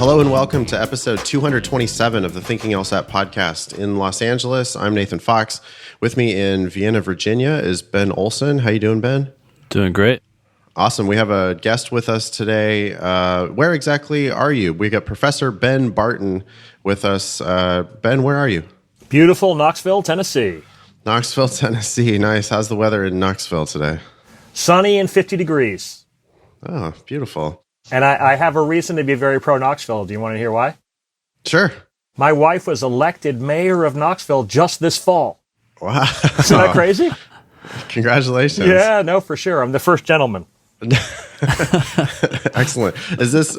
Hello and welcome to episode 227 of the Thinking LSAT podcast in Los Angeles. I'm Nathan Fox. With me in Vienna, Virginia is Ben Olson. How you doing, Ben? Doing great. Awesome. We have a guest with us today. Where exactly are you? We got Professor Ben Barton with us. Ben, where are you? Beautiful Knoxville, Tennessee. Knoxville, Tennessee. Nice. How's the weather in Knoxville today? Sunny and 50 degrees. Oh, beautiful. And I have a reason to be very pro-Knoxville. Do you want to hear why? Sure. My wife was elected mayor of Knoxville just this fall. Wow. Isn't that crazy? Congratulations. Yeah, no, for sure. I'm the first gentleman. Excellent. Is this,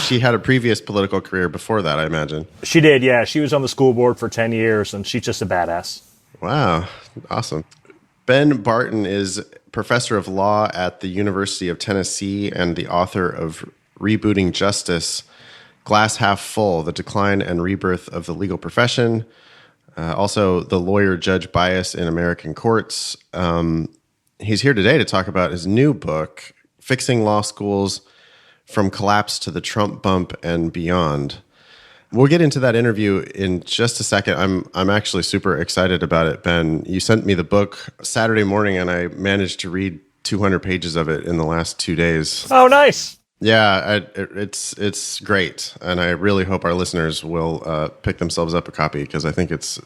she had a previous political career before that, I imagine? She did, yeah. She was on the school board for 10 years, and she's just a badass. Wow. Awesome. Ben Barton is professor of law at the University of Tennessee and the author of Rebooting Justice, Glass Half Full, The Decline and Rebirth of the Legal Profession. Also, The Lawyer-Judge Bias in American Courts. He's here today to talk about his new book, Fixing Law Schools from Collapse to the Trump Bump and Beyond. We'll get into that interview in just a second. I'm actually super excited about it, Ben. You sent me the book Saturday morning, and I managed to read 200 pages of it in the last 2 days. Oh, nice. Yeah, it's great, and I really hope our listeners will pick themselves up a copy because I think it's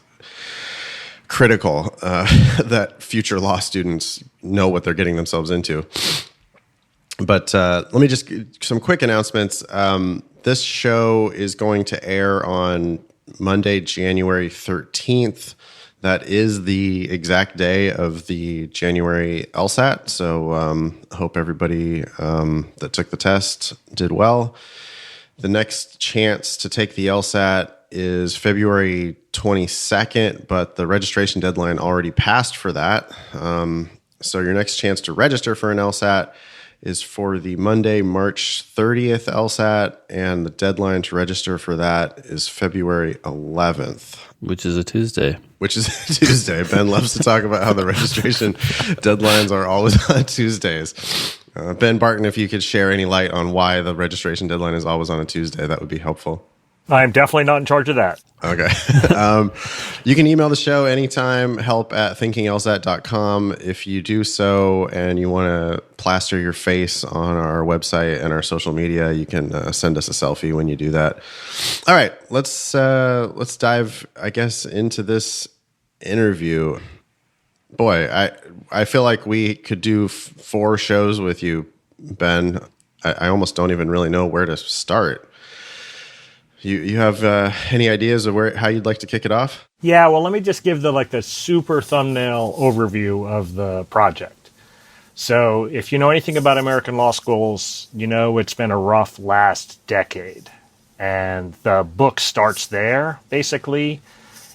critical that future law students know what they're getting themselves into. But let me just some quick announcements. This show is going to air on Monday, January 13th. That is the exact day of the January LSAT. So I hope everybody that took the test did well. The next chance to take the LSAT is February 22nd, but the registration deadline already passed for that. So your next chance to register for an LSAT is for the Monday, March 30th LSAT, and the deadline to register for that is February 11th. Which is a Tuesday. Ben loves to talk about how the registration deadlines are always on Tuesdays. Ben Barton, if you could share any light on why the registration deadline is always on a Tuesday, that would be helpful. I'm definitely not in charge of that. Okay. You can email the show anytime, help@thinkinglsat.com. If you do so and you want to plaster your face on our website and our social media, you can send us a selfie when you do that. All right, let's dive, I guess, into this interview. Boy, I feel like we could do 4 shows with you, Ben. I almost don't even really know where to start. You have any ideas of how you'd like to kick it off? Yeah, well, let me just give the super thumbnail overview of the project. So if you know anything about American law schools, you know it's been a rough last decade. And the book starts there, basically.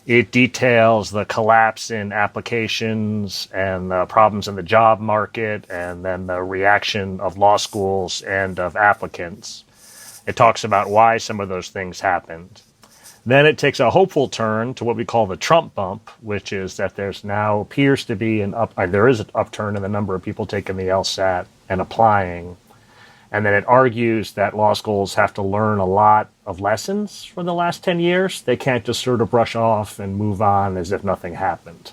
It details the collapse in applications and the problems in the job market and then the reaction of law schools and of applicants. It talks about why some of those things happened. Then it takes a hopeful turn to what we call the Trump bump, which is that there's now appears to be there is an upturn in the number of people taking the LSAT and applying. And then it argues that law schools have to learn a lot of lessons from the last 10 years. They can't just sort of brush off and move on as if nothing happened.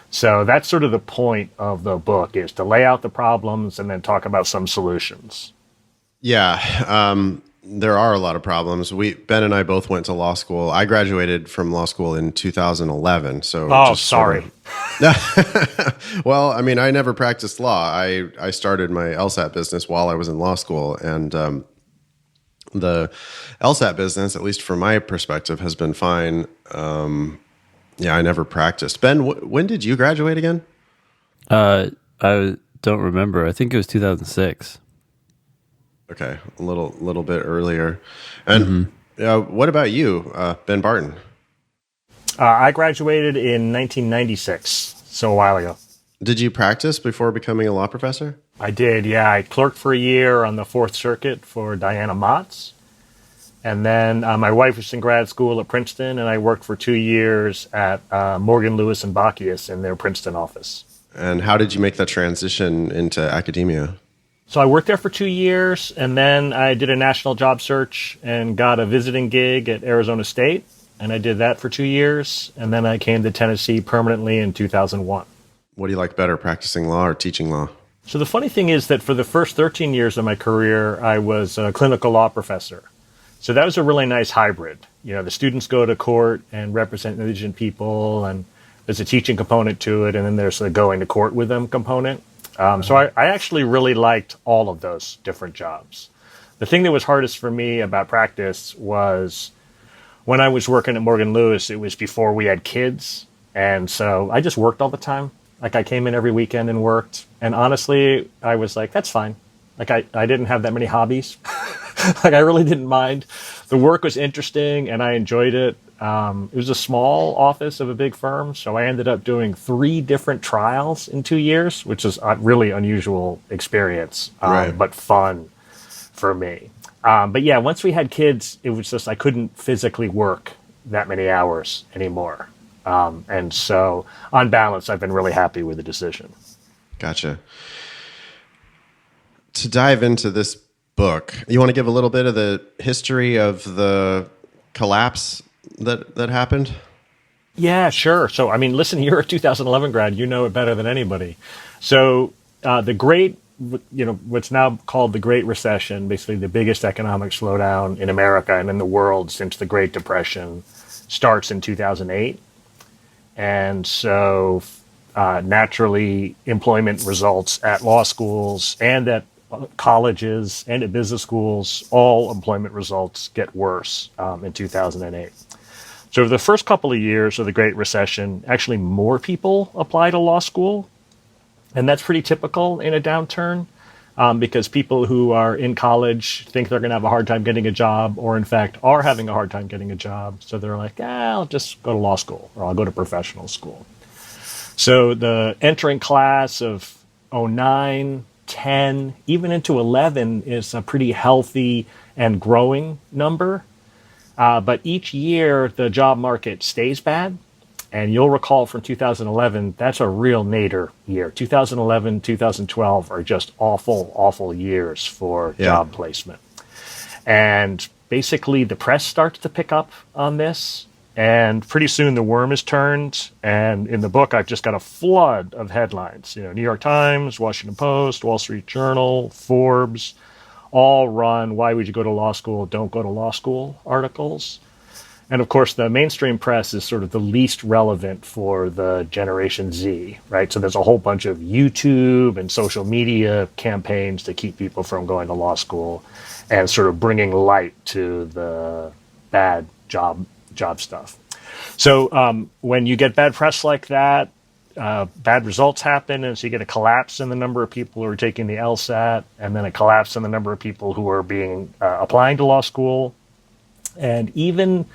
So that's sort of the point of the book, is to lay out the problems and then talk about some solutions. Yeah. There are a lot of problems. Ben and I both went to law school. I graduated from law school in 2011. So sorry. Well, I mean, I never practiced law. I started my LSAT business while I was in law school, and the LSAT business, at least from my perspective, has been fine. I never practiced. Ben, when did you graduate again? I don't remember. I think it was 2006. Okay, a little bit earlier. And what about you, Ben Barton? I graduated in 1996, so a while ago. Did you practice before becoming a law professor? I did, yeah. I clerked for a year on the Fourth Circuit for Diana Motz. And then my wife was in grad school at Princeton, and I worked for 2 years at Morgan, Lewis, and Bockius in their Princeton office. And how did you make that transition into academia? So I worked there for 2 years, and then I did a national job search and got a visiting gig at Arizona State. And I did that for 2 years, and then I came to Tennessee permanently in 2001. What do you like better, practicing law or teaching law? So the funny thing is that for the first 13 years of my career, I was a clinical law professor. So that was a really nice hybrid. You know, the students go to court and represent indigent people, and there's a teaching component to it, and then there's a going to court with them component. So I actually really liked all of those different jobs. The thing that was hardest for me about practice was when I was working at Morgan Lewis, it was before we had kids. And so I just worked all the time. Like I came in every weekend and worked. And honestly, I was like, that's fine. Like I didn't have that many hobbies. Like I really didn't mind. The work was interesting and I enjoyed it. It was a small office of a big firm. So I ended up doing 3 different trials in 2 years, which is a really unusual experience, Right. but fun for me. But yeah, once we had kids, it was just I couldn't physically work that many hours anymore. And so on balance, I've been really happy with the decision. Gotcha. To dive into this book, you want to give a little bit of the history of the collapse that happened? Yeah, sure. So, I mean, listen, you're a 2011 grad. You know it better than anybody. So the great, what's now called the Great Recession, basically the biggest economic slowdown in America and in the world since the Great Depression, starts in 2008. And so naturally, employment results at law schools and at colleges and at business schools, all employment results get worse in 2008. So the first couple of years of the Great Recession, actually more people apply to law school. And that's pretty typical in a downturn because people who are in college think they're going to have a hard time getting a job or, in fact, are having a hard time getting a job. So they're like, I'll just go to law school or I'll go to professional school. So the entering class of 09, 10, even into 11 is a pretty healthy and growing number. But each year, the job market stays bad. And you'll recall from 2011, that's a real nadir year. 2011, 2012 are just awful, awful years for job placement. And basically, the press starts to pick up on this. And pretty soon, the worm is turned. And in the book, I've just got a flood of headlines. New York Times, Washington Post, Wall Street Journal, Forbes, all run, why would you go to law school, don't go to law school articles. And of course, the mainstream press is sort of the least relevant for the Generation Z, right? So there's a whole bunch of YouTube and social media campaigns to keep people from going to law school and sort of bringing light to the bad job stuff. So when you get bad press like that, bad results happen, and so you get a collapse in the number of people who are taking the LSAT, and then a collapse in the number of people who are being applying to law school. And even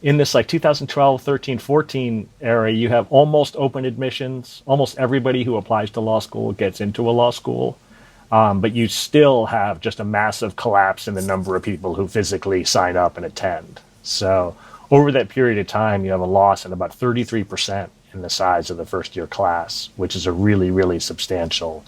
in this like 2012, 13, 14 era, you have almost open admissions. Almost everybody who applies to law school gets into a law school. But you still have just a massive collapse in the number of people who physically sign up and attend. So over that period of time, you have a loss in about 33% in the size of the first year class, which is a really, really substantial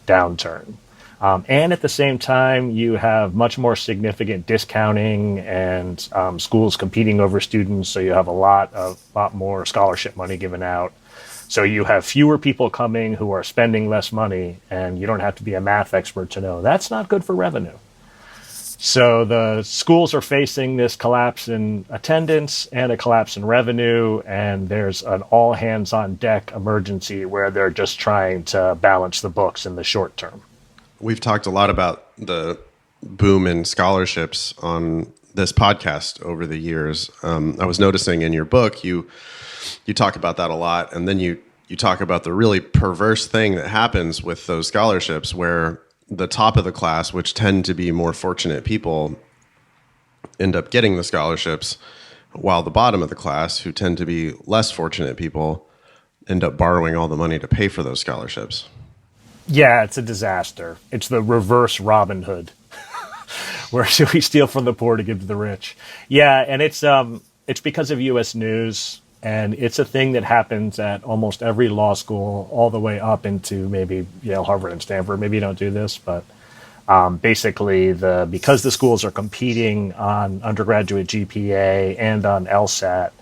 downturn. And at the same time, you have much more significant discounting and schools competing over students. So you have a lot more scholarship money given out. So you have fewer people coming who are spending less money, and you don't have to be a math expert to know that's not good for revenue. So the schools are facing this collapse in attendance and a collapse in revenue, and there's an all hands on deck emergency where they're just trying to balance the books in the short term. We've talked a lot about the boom in scholarships on this podcast over the years. I was noticing in your book, you talk about that a lot, and then you talk about the really perverse thing that happens with those scholarships where the top of the class, which tend to be more fortunate people, end up getting the scholarships, while the bottom of the class, who tend to be less fortunate people, end up borrowing all the money to pay for those scholarships. Yeah, it's a disaster. It's the reverse Robin Hood, where we steal from the poor to give to the rich. Yeah, and it's because of U.S. News, and it's a thing that happens at almost every law school, all the way up into maybe Yale, Harvard, and Stanford. Maybe you don't do this, but Basically, because the schools are competing on undergraduate GPA and on LSAT,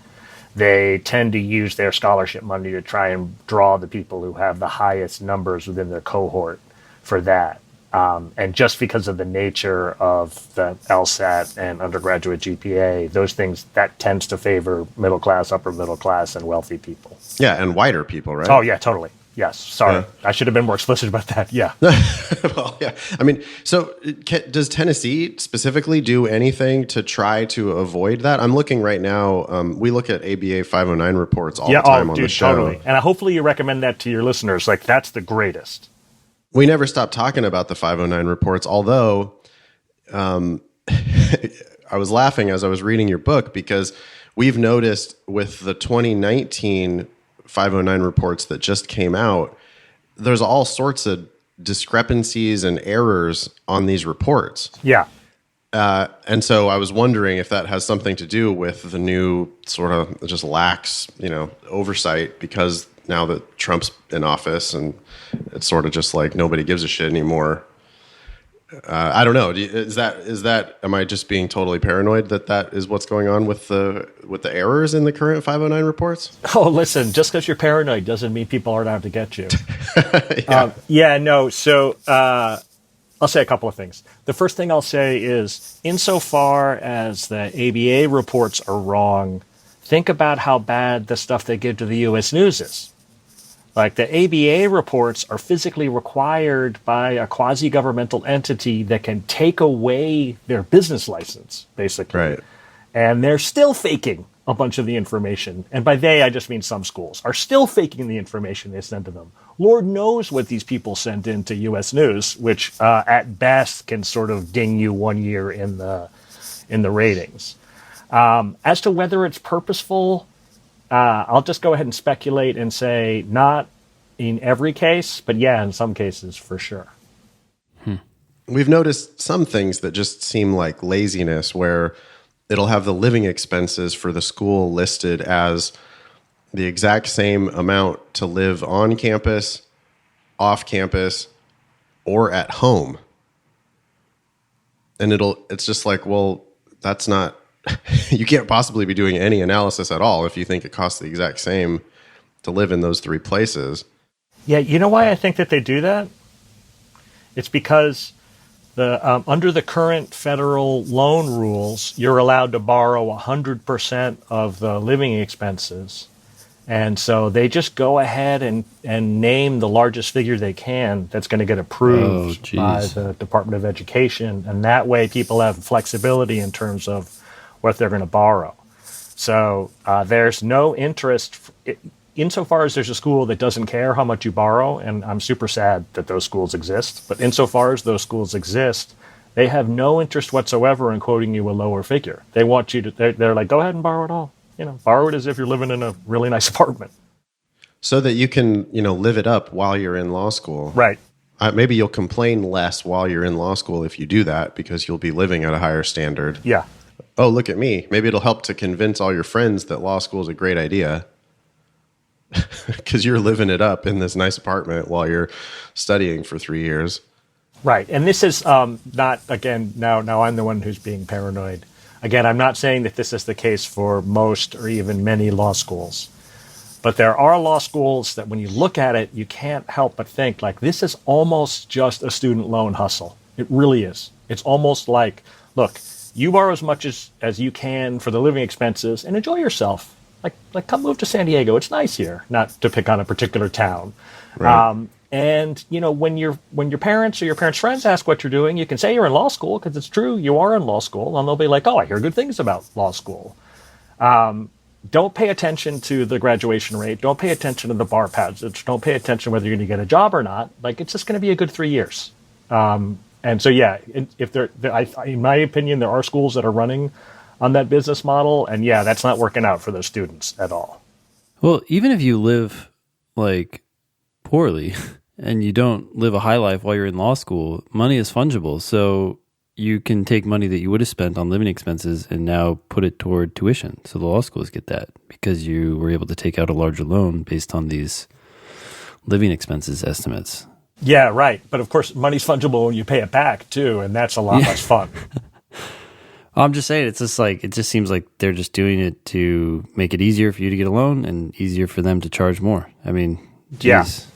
they tend to use their scholarship money to try and draw the people who have the highest numbers within their cohort for that. And just because of the nature of the LSAT and undergraduate GPA, those things, that tends to favor middle class, upper middle class, and wealthy people. Yeah, and whiter people, right? Oh, yeah, totally. Yes. Sorry. I should have been more explicit about that. Yeah. Well, yeah. I mean, so does Tennessee specifically do anything to try to avoid that? I'm looking right now. We look at ABA 509 reports all the time on the show. Totally. And hopefully you recommend that to your listeners. Like, that's the greatest. We never stop talking about the 509 reports, although I was laughing as I was reading your book because we've noticed with the 2019 509 reports that just came out, there's all sorts of discrepancies and errors on these reports. Yeah. And so I was wondering if that has something to do with the new sort of just lax, oversight, because now that Trump's in office and it's sort of just like nobody gives a shit anymore. I don't know. Is that? Am I just being totally paranoid that is what's going on with the errors in the current 509 reports? Oh, listen, just because you're paranoid doesn't mean people aren't out to get you. Yeah. So I'll say a couple of things. The first thing I'll say is, insofar as the ABA reports are wrong, think about how bad the stuff they give to the U.S. News is. Like, the ABA reports are physically required by a quasi-governmental entity that can take away their business license, basically. Right. And they're still faking a bunch of the information. And by they, I just mean some schools are still faking the information they send to them. Lord knows what these people send into U.S. News, which at best can sort of ding you 1 year in the ratings. As to whether it's purposeful, I'll just go ahead and speculate and say not in every case, but yeah, in some cases for sure. We've noticed some things that just seem like laziness, where it'll have the living expenses for the school listed as the exact same amount to live on campus, off campus, or at home. And it's just like, well, that's not, you can't possibly be doing any analysis at all if you think it costs the exact same to live in those three places. Yeah, you know why I think that they do that? It's because under the current federal loan rules, you're allowed to borrow 100% of the living expenses. And so they just go ahead and name the largest figure they can that's going to get approved by the Department of Education. And that way people have flexibility in terms of what they're going to borrow. So there's no interest, insofar as there's a school that doesn't care how much you borrow, and I'm super sad that those schools exist, but insofar as those schools exist, they have no interest whatsoever in quoting you a lower figure. They want you to, they're like, go ahead and borrow it all. Borrow it as if you're living in a really nice apartment. So that you can, live it up while you're in law school. Right. Maybe you'll complain less while you're in law school if you do that, because you'll be living at a higher standard. Yeah. Oh, look at me. Maybe it'll help to convince all your friends that law school is a great idea because you're living it up in this nice apartment while you're studying for 3 years. Right. And this is not, again, now I'm the one who's being paranoid. Again, I'm not saying that this is the case for most or even many law schools. But there are law schools that when you look at it, you can't help but think, like, this is almost just a student loan hustle. It really is. It's almost like, look, you borrow as much as you can for the living expenses and enjoy yourself. Like come move to San Diego. It's nice here, not to pick on a particular town. Right. And, when your parents or your parents' friends ask what you're doing, you can say you're in law school, because it's true, you are in law school, and they'll be like, oh, I hear good things about law school. Don't pay attention to the graduation rate. Don't pay attention to the bar passage. Don't pay attention whether you're going to get a job or not. Like, it's just going to be a good 3 years. And so, yeah, if in my opinion, there are schools that are running on that business model, and yeah, that's not working out for those students at all. Well, even if you live like poorly and you don't live a high life while you're in law school, money is fungible. So you can take money that you would have spent on living expenses and now put it toward tuition. So the law schools get that because you were able to take out a larger loan based on these living expenses estimates. Yeah, right. But of course, money's fungible when you pay it back too, and that's a lot less fun. I'm just saying, it's just like, it just seems like they're just doing it to make it easier for you to get a loan and easier for them to charge more. I mean, geez.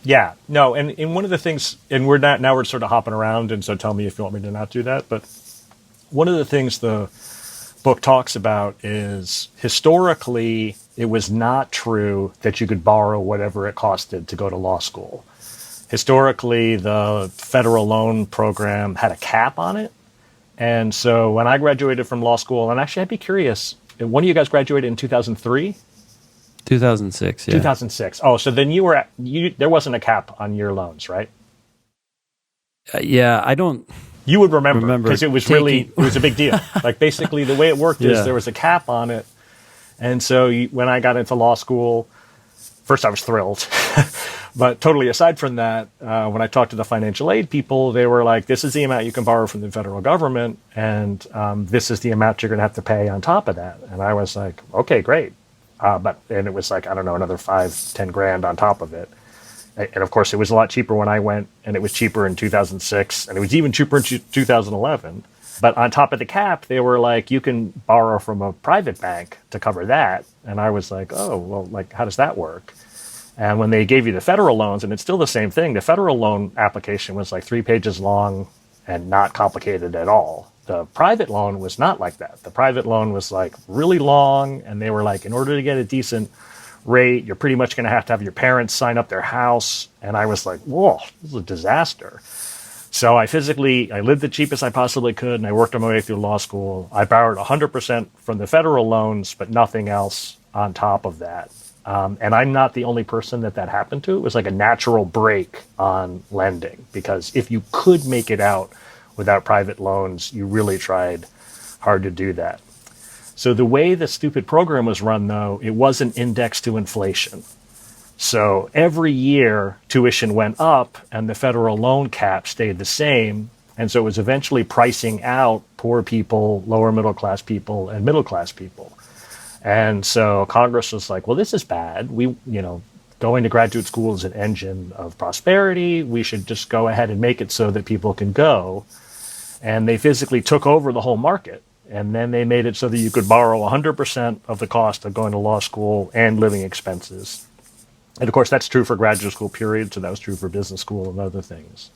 Yeah, no, and one of the things, and we're sort of hopping around, and so tell me if you want me to not do that, but one of the things the book talks about is historically it was not true that you could borrow whatever it costed to go to law school. Historically, the federal loan program had a cap on it. And so when I graduated from law school, and actually I'd be curious, one of you guys graduated in 2003? 2006, yeah. 2006. Oh, so then there wasn't a cap on your loans, right? Yeah, I don't... You would remember because it was it was a big deal. Like basically the way it worked is there was a cap on it. And so when I got into law school, first I was thrilled. But totally aside from that, when I talked to the financial aid people, they were like, this is the amount you can borrow from the federal government. And this is the amount you're going to have to pay on top of that. And I was like, okay, great. And it was like, I don't know, another $5-10 on top of it. And of course, it was a lot cheaper when I went, and it was cheaper in 2006, and it was even cheaper in 2011. But on top of the cap, they were like, you can borrow from a private bank to cover that. And I was like, oh, well, like, how does that work? And when they gave you the federal loans, and it's still the same thing, the federal loan application was like 3 pages long and not complicated at all. The private loan was not like that. The private loan was like really long, and they were like, in order to get a decent rate, you're pretty much going to have your parents sign up their house. And I was like, whoa, this is a disaster. So I lived the cheapest I possibly could, and I worked my way through law school. I borrowed 100% from the federal loans, but nothing else on top of that. And I'm not the only person that happened to. It was like a natural break on lending, because if you could make it out without private loans, you really tried hard to do that. So the way the stupid program was run, though, it wasn't indexed to inflation. So every year, tuition went up and the federal loan cap stayed the same. And so it was eventually pricing out poor people, lower middle class people, and middle class people. And so Congress was like, well, this is bad. Going to graduate school is an engine of prosperity. We should just go ahead and make it so that people can go. And they physically took over the whole market. And then they made it so that you could borrow 100% of the cost of going to law school and living expenses. And of course, that's true for graduate school period. So that was true for business school and other things.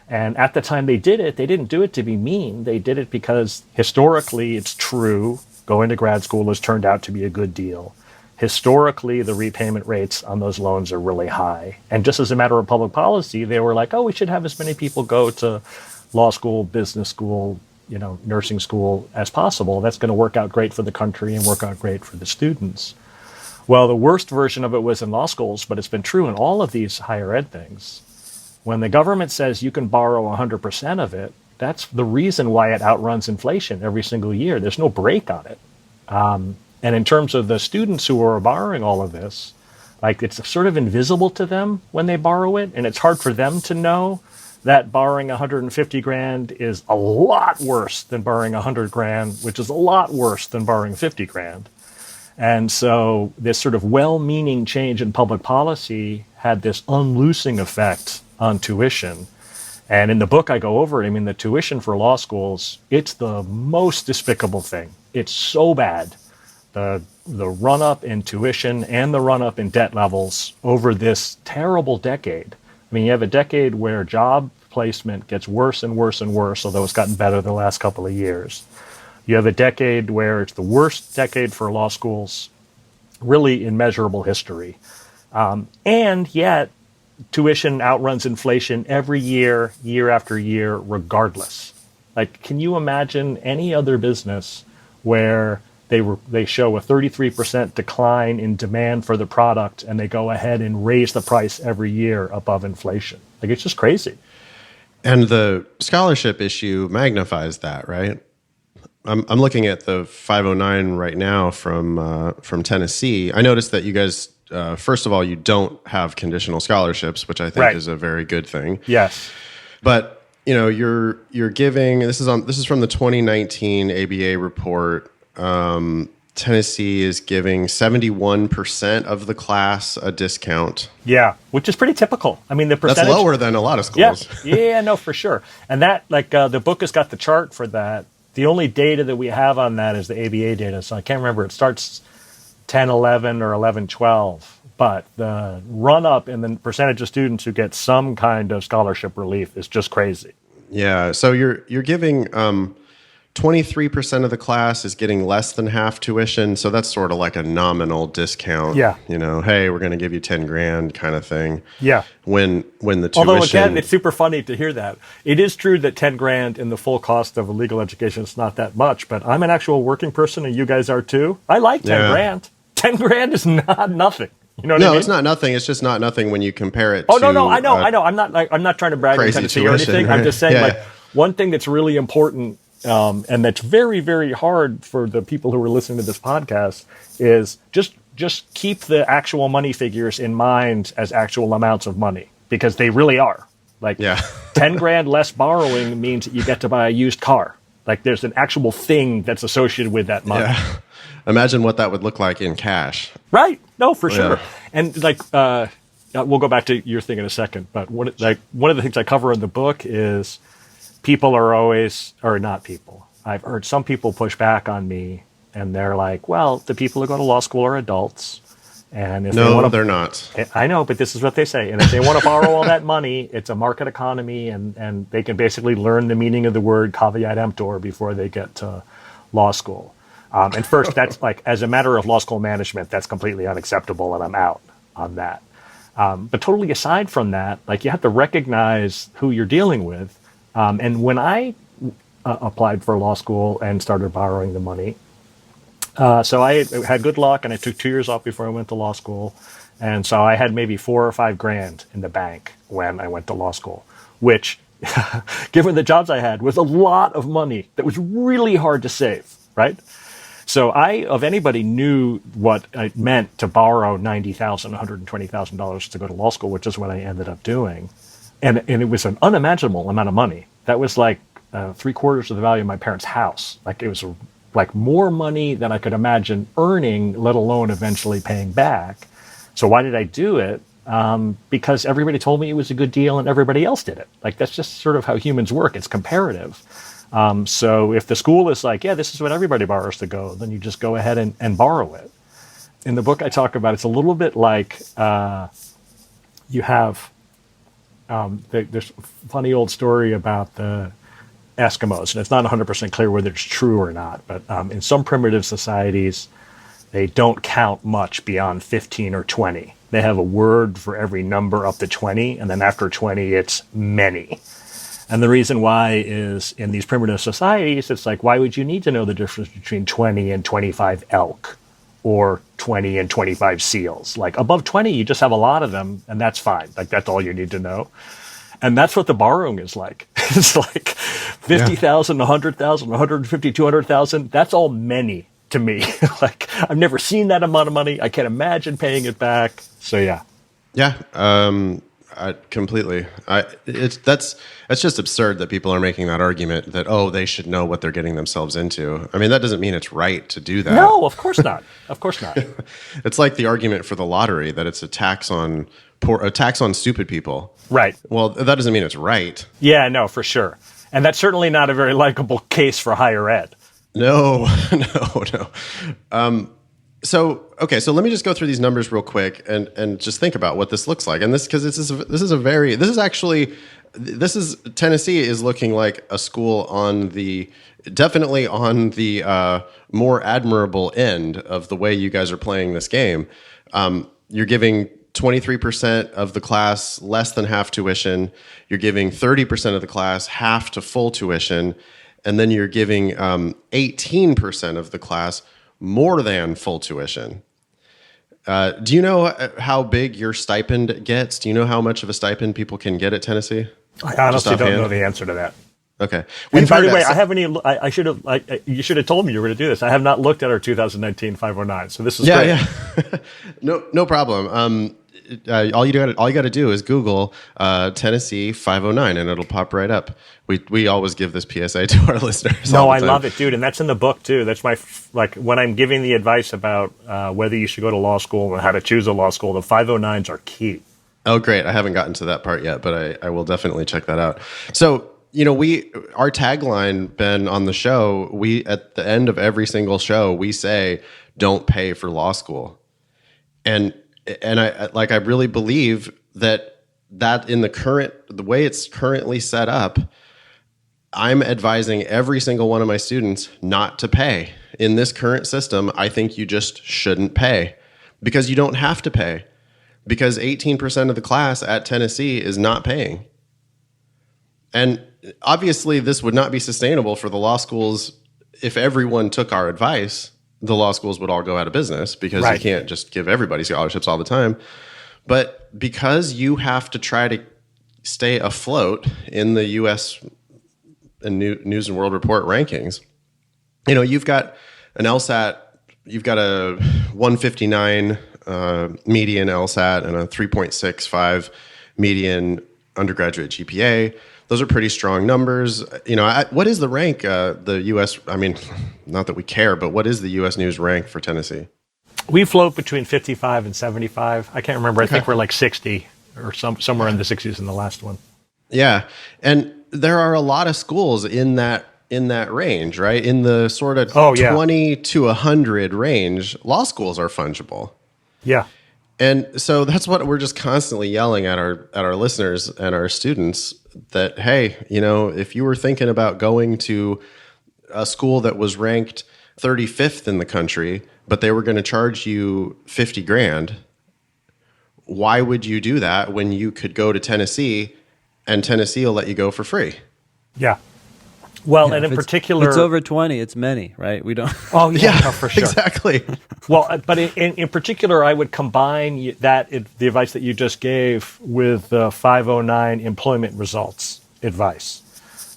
And at the time they did it, they didn't do it to be mean. They did it because historically it's true. Going to grad school has turned out to be a good deal. Historically, the repayment rates on those loans are really high. And just as a matter of public policy, they were like, oh, we should have as many people go to law school, business school, nursing school as possible. That's going to work out great for the country and work out great for the students. Well, the worst version of it was in law schools, but it's been true in all of these higher ed things. When the government says you can borrow 100% of it, that's the reason why it outruns inflation every single year. There's no break on it. And in terms of the students who are borrowing all of this, like it's sort of invisible to them when they borrow it, and it's hard for them to know that borrowing $150,000 is a lot worse than borrowing $100,000, which is a lot worse than borrowing $50,000. And so this sort of well-meaning change in public policy had this unloosing effect on tuition. And in the book I go over it. I mean, the tuition for law schools, it's the most despicable thing. It's so bad. The run-up in tuition and the run-up in debt levels over this terrible decade. I mean, you have a decade where job placement gets worse and worse and worse, although it's gotten better the last couple of years. You have a decade where it's the worst decade for law schools, really in measurable history. And yet, tuition outruns inflation every year, year after year, regardless. Like, can you imagine any other business where they show a 33% decline in demand for the product and they go ahead and raise the price every year above inflation? Like, it's just crazy. And the scholarship issue magnifies that, right? I'm looking at the 509 right now from Tennessee. I noticed that you guys, first of all, you don't have conditional scholarships, which I think is a very good thing. Yes, but you're giving. This is from the 2019 ABA report. Tennessee is giving 71% of the class a discount. Yeah, which is pretty typical. I mean, the percentage... That's lower than a lot of Yeah, schools. yeah, no, for sure. And that, the book has got the chart for that. The only data that we have on that is the ABA data, so I can't remember. It starts 10, 11, or 11, 12. But the run-up in the percentage of students who get some kind of scholarship relief is just crazy. Yeah, so you're giving 23% of the class is getting less than half tuition, so that's sort of like a nominal discount. Yeah. Hey, we're going to give you 10 grand kind of thing. Yeah. When the tuition... Although, again, it's super funny to hear that. It is true that 10 grand in the full cost of a legal education is not that much, but I'm an actual working person, and you guys are too. I like 10 grand. 10 grand is not nothing. You know what I mean? No, it's not nothing. It's just not nothing when you compare it to... no, I know. I'm not trying to brag in Tennessee or anything. Right? I'm just saying, one thing that's really important, and that's very, very hard for the people who are listening to this podcast, is just keep the actual money figures in mind as actual amounts of money, because they really are. 10 grand less borrowing means that you get to buy a used car. There's an actual thing that's associated with that money. Yeah. Imagine what that would look like in cash. Right. No, for sure. And we'll go back to your thing in a second. But one of the things I cover in the book is people are always, or not people. I've heard some people push back on me, and they're like, well, the people who go to law school are adults. And if they're not. I know, but this is what they say. And if they want to borrow all that money, it's a market economy, and they can basically learn the meaning of the word caveat emptor before they get to law school. And first, that's as a matter of law school management, that's completely unacceptable, and I'm out on that. But totally aside from that, you have to recognize who you're dealing with. And when I applied for law school and started borrowing the money, so I had good luck, and I took 2 years off before I went to law school. And so I had maybe $4 or $5 grand in the bank when I went to law school, which, given the jobs I had, was a lot of money that was really hard to save, right? So I, of anybody, knew what it meant to borrow $90,000, $120,000 to go to law school, which is what I ended up doing. And it was an unimaginable amount of money. That was 3/4 of the value of my parents' house. It was more money than I could imagine earning, let alone eventually paying back. So why did I do it? Because everybody told me it was a good deal and everybody else did it. That's just sort of how humans work. It's comparative. So if the school is this is what everybody borrows to go, then you just go ahead and borrow it. In the book I talk about, it's a little bit like you have there's a funny old story about the Eskimos, and it's not 100% clear whether it's true or not, but in some primitive societies, they don't count much beyond 15 or 20. They have a word for every number up to 20, and then after 20, it's many. And the reason why is in these primitive societies, it's why would you need to know the difference between 20 and 25 elk or 20 and 25 seals? Above 20, you just have a lot of them, and that's fine. That's all you need to know. And that's what the borrowing is like. It's 50,000, 100,000, 150, 200,000. That's all many to me. I've never seen that amount of money. I can't imagine paying it back. So, yeah. Yeah. Completely. That's just absurd that people are making that argument that, they should know what they're getting themselves into. I mean, that doesn't mean it's right to do that. No, of course not. Of course not. It's like the argument for the lottery that it's a tax on stupid people. Right. Well, that doesn't mean it's right. Yeah, no, for sure. And that's certainly not a very likable case for higher ed. No. So let me just go through these numbers real quick and just think about what this looks like. And Tennessee is looking like a school definitely on the more admirable end of the way you guys are playing this game. You're giving 23% of the class less than half tuition. You're giving 30% of the class half to full tuition. And then you're giving 18% of the class more than full tuition. Do you know how big your stipend gets? Do you know how much of a stipend people can get at Tennessee? I honestly don't know the answer to that. Okay. And by the way, I haven't even. I should have. You should have told me you were going to do this. I have not looked at our 2019 509. So this is great. Yeah. No problem. all you got to do is Google Tennessee 509, and it'll pop right up. We always give this PSA to our listeners. No, I love it, dude, and that's in the book too. That's my when I'm giving the advice about whether you should go to law school and how to choose a law school. The 509s are key. Oh, great! I haven't gotten to that part yet, but I will definitely check that out. So, our tagline, Ben, on the show, at the end of every single show, we say, "Don't pay for law school," and I really believe that in the way it's currently set up, I'm advising every single one of my students not to pay. In this current system, I think you just shouldn't pay because you don't have to pay, because 18% of the class at Tennessee is not paying. And obviously this would not be sustainable for the law schools. If everyone took our advice, the law schools would all go out of business, because you can't just give everybody scholarships all the time. But because you have to try to stay afloat in the U.S. and News and World Report rankings, you've got an LSAT, you've got a 159 median LSAT and a 3.65 median undergraduate GPA. Those are pretty strong numbers. What is the rank, the U.S., not that we care, but what is the U.S. News rank for Tennessee? We float between 55 and 75. I can't remember. Okay. I think we're like 60 or somewhere in the 60s in the last one. Yeah. And there are a lot of schools in that range, right? In the sort of 20 to 100 range, law schools are fungible. Yeah. And so that's what we're just constantly yelling at our listeners and our students, that, hey, if you were thinking about going to a school that was ranked 35th in the country, but they were going to charge you $50,000, why would you do that when you could go to Tennessee and Tennessee will let you go for free? Yeah. Well, and in particular, it's over 20. It's many, right? We don't. Oh, yeah, no, for sure, exactly. Well, but in particular, I would combine the advice that you just gave with the 509 employment results advice.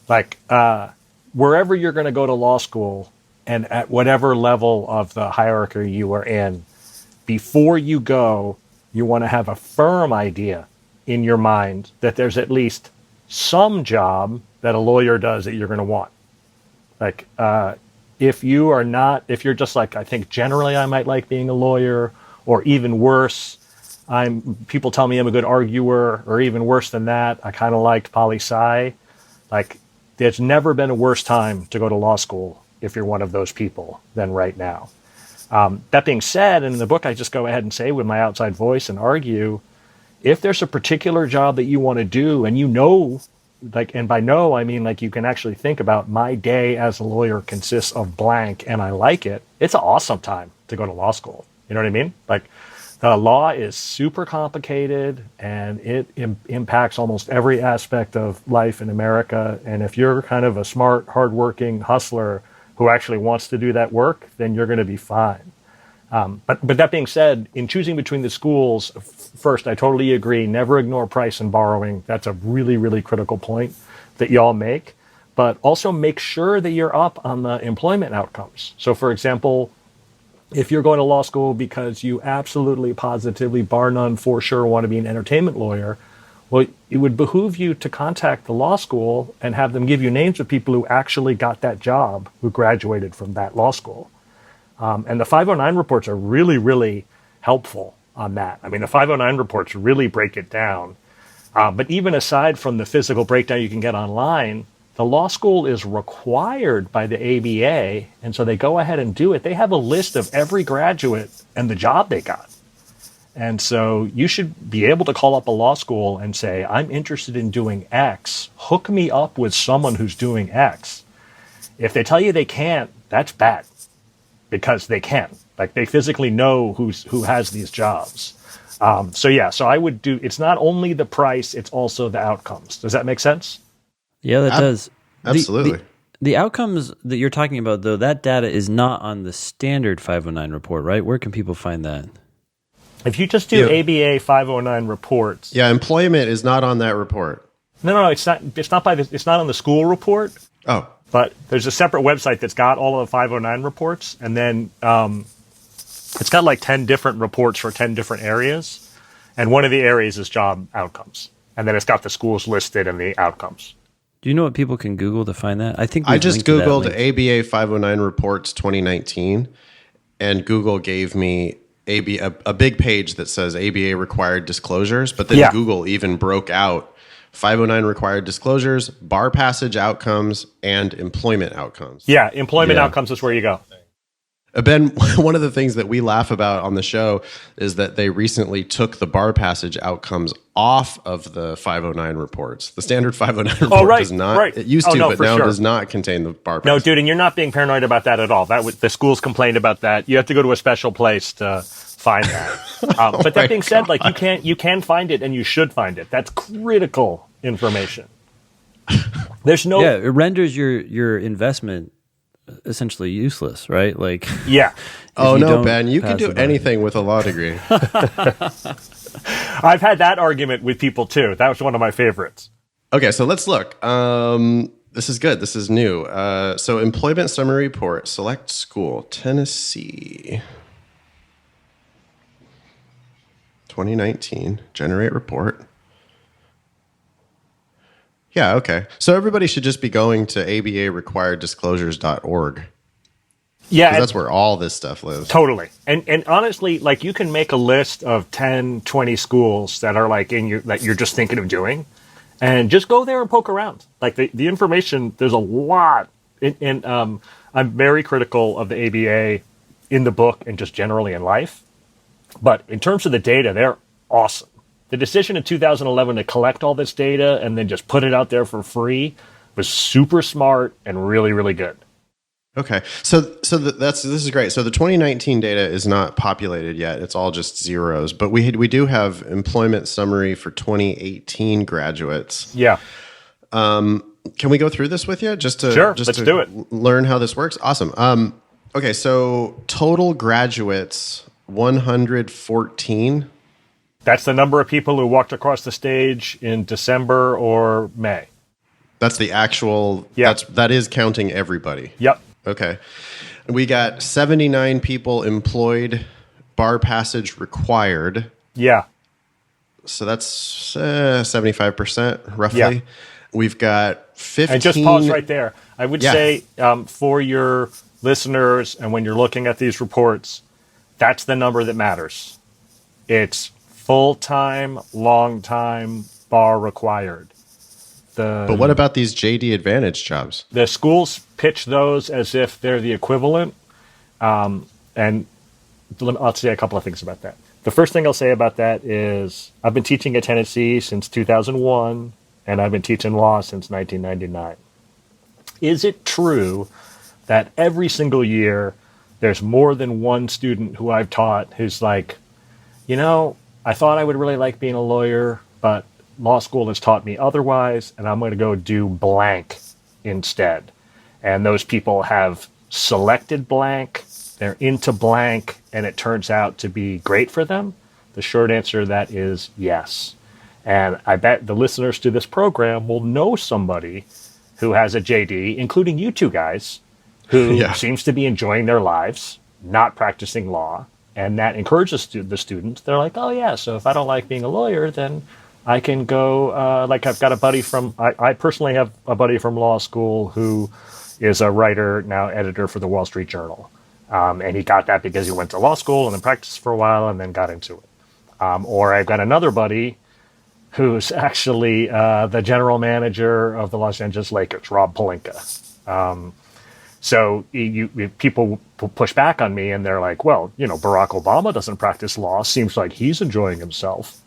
Like wherever you're going to go to law school, and at whatever level of the hierarchy you are in, before you go, you want to have a firm idea in your mind that there's at least some job that a lawyer does that you're going to want. Like, if you're just like, I think generally I might like being a lawyer, or even worse, people tell me I'm a good arguer, or even worse than that, I kind of liked poli-sci. Like, there's never been a worse time to go to law school if you're one of those people than right now. That being said, and in the book I just go ahead and say with my outside voice and argue, if there's a particular job that you want to do, and and by know, I mean like you can actually think about, my day as a lawyer consists of blank and I like it, it's an awesome time to go to law school. You know what I mean? Like, the law is super complicated and it impacts almost every aspect of life in America. And if you're kind of a smart, hardworking hustler who actually wants to do that work, then you're going to be fine. But that being said, in choosing between the schools, first, I totally agree. Never ignore price and borrowing. That's a really, really critical point that y'all make. But also make sure that you're up on the employment outcomes. So, for example, if you're going to law school because you absolutely, positively, bar none, for sure want to be an entertainment lawyer, well, it would behoove you to contact the law school and have them give you names of people who actually got that job, who graduated from that law school. And the 509 reports are really, really helpful on that. I mean, the 509 reports really break it down. But even aside from the physical breakdown you can get online, the law school is required by the ABA, and so they go ahead and do it. They have a list of every graduate and the job they got. And so you should be able to call up a law school and say, I'm interested in doing X. Hook me up with someone who's doing X. If they tell you they can't, that's bad, because they can. Like, they physically know who has these jobs. So I would do, it's not only the price, it's also the outcomes. Does that make sense? Yeah, that does. Absolutely. The outcomes that you're talking about, though, that data is not on the standard 509 report, right? Where can people find that? If you just do ABA 509 reports. Yeah, employment is not on that report. No, it's not. It's not on the school report. Oh. But there's a separate website that's got all of the 509 reports, and then it's got like 10 different reports for 10 different areas. And one of the areas is job outcomes. And then it's got the schools listed and the outcomes. Do you know what people can Google to find that? I think I just Googled ABA 509 reports 2019, and Google gave me a big page that says ABA required disclosures, but then Google even broke out 509 required disclosures, bar passage outcomes, and employment outcomes. Yeah, employment outcomes is where you go. Ben, one of the things that we laugh about on the show is that they recently took the bar passage outcomes off of the 509 reports. The standard 509 report does not. Right. It used to, but now does not contain the bar passage. No, dude, and you're not being paranoid about that at all. The schools complained about that. You have to go to a special place to find that. But that being said, like you can find it, and you should find it. That's critical information. There's no. Yeah, it renders your investment essentially useless, right? Like, yeah. Oh no, Ben, you can do anything with a law degree. I've had that argument with people too. That was one of my favorites. Okay, so let's look. This is good. This is new. So employment summary report, select school, Tennessee. 2019, generate report. Yeah, okay. So everybody should just be going to abarequireddisclosures.org. Yeah. That's where all this stuff lives. Totally. And honestly, like you can make a list of 10, 20 schools that are like that you're just thinking of doing, and just go there and poke around. Like the information, there's a lot. And I'm very critical of the ABA in the book and just generally in life. But in terms of the data, they're awesome. The decision in 2011 to collect all this data and then just put it out there for free was super smart and really, really good. Okay, so this is great. So the 2019 data is not populated yet; it's all just zeros. But we do have employment summary for 2018 graduates. Yeah. Can we go through this with you? Let's do it. Learn how this works. Awesome. Okay, so total graduates 114. That's the number of people who walked across the stage in December or May. That's the actual. Yeah. That is counting everybody. Yep. Okay. We got 79 people employed, bar passage required. Yeah. So that's 75% roughly. Yeah. We've got 15. And just pause right there. I would say for your listeners and when you're looking at these reports, that's the number that matters. It's full-time, long-time, bar required. But what about these JD Advantage jobs? The schools pitch those as if they're the equivalent. And I'll say a couple of things about that. The first thing I'll say about that is I've been teaching at Tennessee since 2001, and I've been teaching law since 1999. Is it true that every single year there's more than one student who I've taught who's like, I thought I would really like being a lawyer, but law school has taught me otherwise, and I'm going to go do blank instead. And those people have selected blank, they're into blank, and it turns out to be great for them? The short answer to that is yes. And I bet the listeners to this program will know somebody who has a JD, including you two guys, who seems to be enjoying their lives, not practicing law, and that encourages the students. They're like, oh yeah, so if I don't like being a lawyer, then I can go, I've got a buddy I personally have a buddy from law school who is a writer, now editor for the Wall Street Journal. And he got that because he went to law school and then practiced for a while and then got into it. Or I've got another buddy who's actually the general manager of the Los Angeles Lakers, Rob Pelinka. So people push back on me and they're like, well, Barack Obama doesn't practice law. Seems like he's enjoying himself.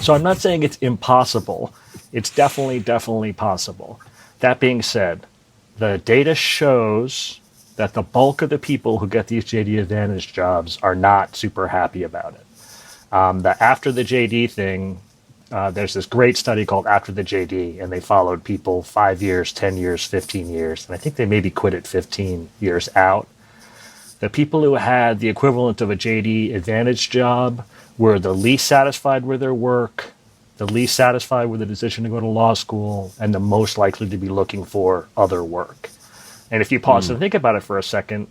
So I'm not saying it's impossible. It's definitely possible. That being said, the data shows that the bulk of the people who get these JD Advantage jobs are not super happy about it. The after the JD thing, there's this great study called After the JD, and they followed people 5 years, 10 years, 15 years, and I think they maybe quit at 15 years out. The people who had the equivalent of a JD Advantage job were the least satisfied with their work, the least satisfied with the decision to go to law school, and the most likely to be looking for other work. And if you pause and think about it for a second,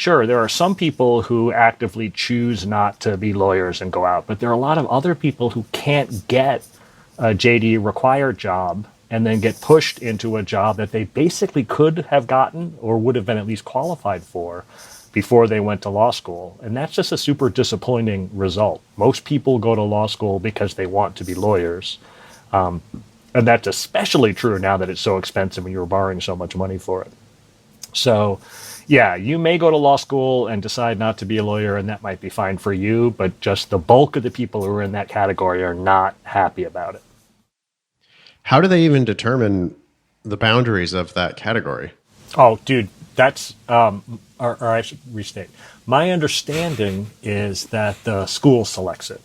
Sure, there are some people who actively choose not to be lawyers and go out, but there are a lot of other people who can't get a JD required job and then get pushed into a job that they basically could have gotten or would have been at least qualified for before they went to law school. And that's just a super disappointing result. Most people go to law school because they want to be lawyers. And that's especially true now that it's so expensive and you're borrowing so much money for it. So, yeah, you may go to law school and decide not to be a lawyer, and that might be fine for you, but just the bulk of the people who are in that category are not happy about it. How do they even determine the boundaries of that category? Oh, dude, that's, or I should restate. My understanding is that the school selects it.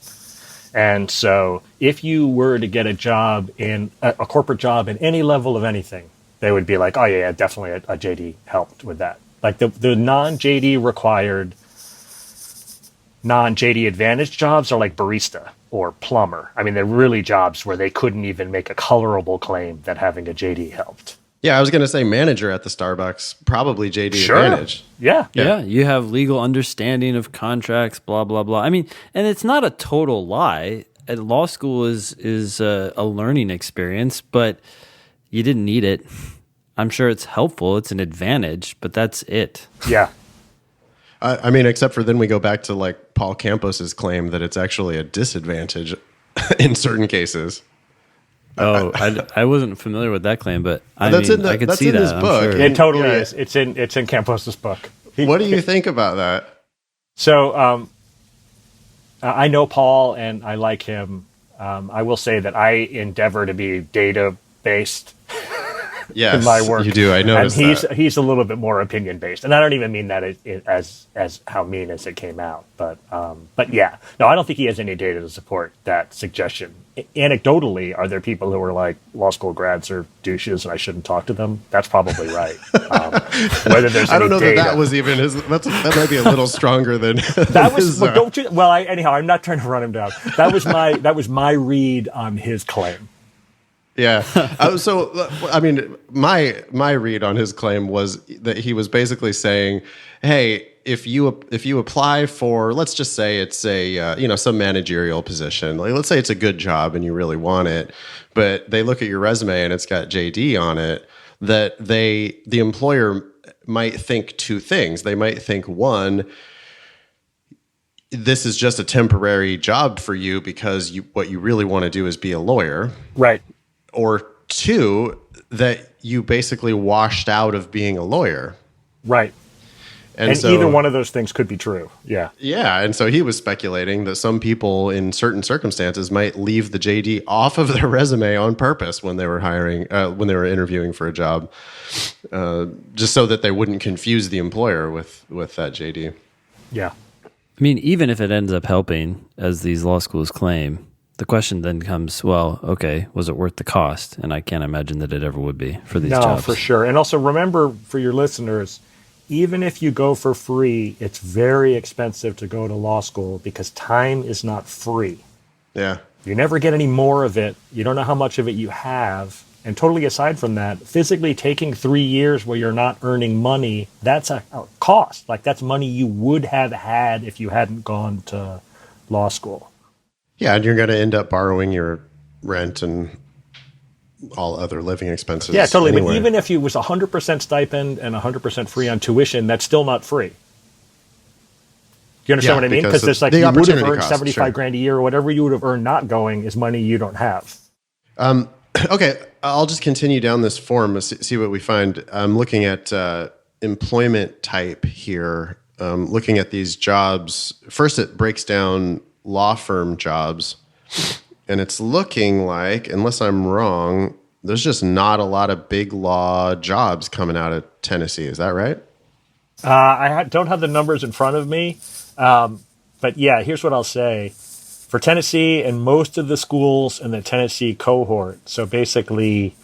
And so if you were to get a job in a corporate job in any level of anything, they would be like, oh, yeah, definitely a JD helped with that. Like the non-JD required, non-JD advantage jobs are like barista or plumber. I mean, they're really jobs where they couldn't even make a colorable claim that having a JD helped. Yeah, I was going to say manager at the Starbucks, probably JD Sure. advantage. Yeah. Yeah, you have legal understanding of contracts, blah, blah, blah. I mean, and it's not a total lie. Law school is a learning experience, but you didn't need it. I'm sure it's helpful. It's an advantage, but that's it. Yeah. I mean, except for then we go back to like Paul Campos's claim that it's actually a disadvantage in certain cases. Oh, I wasn't familiar with that claim, but I That's mean, in the- I could that's see in that. his I'm book. sure. It totally Yeah. is. It's in Campos's book. What do you think about that? So I know Paul and I like him. I will say that I endeavor to be data-based Yes, in my work. you do. I noticed and that. he's a little bit more opinion-based. And I don't even mean that as how mean as it came out. But yeah. No, I don't think he has any data to support that suggestion. Anecdotally, are there people who are like, law school grads are douches and I shouldn't talk to them? That's probably right. Whether there's I don't know any data. that was even his. That might be a little stronger than That was his, well, don't you? Well, anyhow, I'm not trying to run him down. That was my read on his claim. Yeah. So, I mean, my read on his claim was that he was basically saying, "Hey, if you apply for, let's just say it's a some managerial position, like let's say it's a good job and you really want it, but they look at your resume and it's got JD on it, that the employer might think two things. They might think, one, this is just a temporary job for you because what you really want to do is be a lawyer." Right. Or two, that you basically washed out of being a lawyer. Right. And so, either one of those things could be true. Yeah. Yeah. And so he was speculating that some people in certain circumstances might leave the JD off of their resume on purpose when they were when they were interviewing for a job, just so that they wouldn't confuse the employer with that JD. Yeah. I mean, even if it ends up helping, as these law schools claim, the question then comes, well, okay, was it worth the cost? And I can't imagine that it ever would be for these jobs. No, for sure. And also remember, for your listeners, even if you go for free, it's very expensive to go to law school because time is not free. Yeah. You never get any more of it. You don't know how much of it you have. And totally aside from that, physically taking 3 years where you're not earning money, that's a cost. Like that's money you would have had if you hadn't gone to law school. Yeah, and you're going to end up borrowing your rent and all other living expenses. Yeah, totally. Anyway. But even if it was 100% stipend and 100% free on tuition, that's still not free. Do you understand what I mean? Because there's like the you would have opportunity earned cost, 75 sure. grand a year or whatever you would have earned not going is money you don't have. Okay, I'll just continue down this form, see what we find. I'm looking at employment type here, looking at these jobs. First, it breaks down law firm jobs, and it's looking like, unless I'm wrong, there's just not a lot of big law jobs coming out of Tennessee. Is that right? Don't have the numbers in front of me, but yeah, here's what I'll say. For Tennessee and most of the schools in the Tennessee cohort, so basically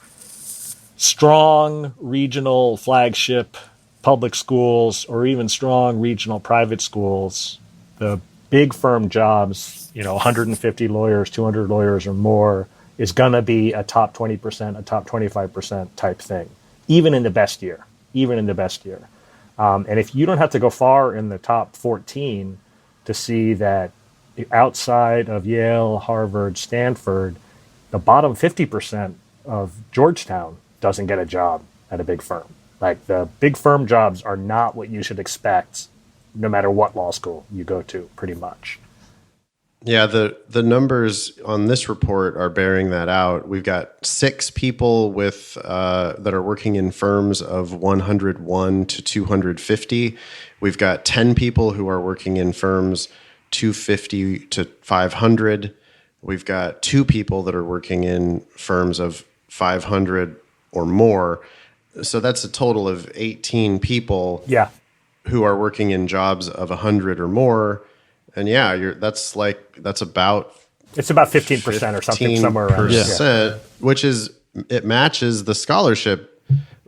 strong regional flagship public schools or even strong regional private schools, the big firm jobs, 150 lawyers, 200 lawyers or more, is going to be a top 20%, a top 25% type thing, even in the best year. And if you don't have to go far in the top 14 to see that outside of Yale, Harvard, Stanford, the bottom 50% of Georgetown doesn't get a job at a big firm. Like, the big firm jobs are not what you should expect no matter what law school you go to, pretty much. Yeah, the numbers on this report are bearing that out. We've got 6 people with that are working in firms of 101 to 250. We've got 10 people who are working in firms 250 to 500. We've got 2 people that are working in firms of 500 or more. So that's a total of 18 people who are working in jobs of 100 or more. And that's about... It's about 15% or something, somewhere around there. Which is, it matches the scholarship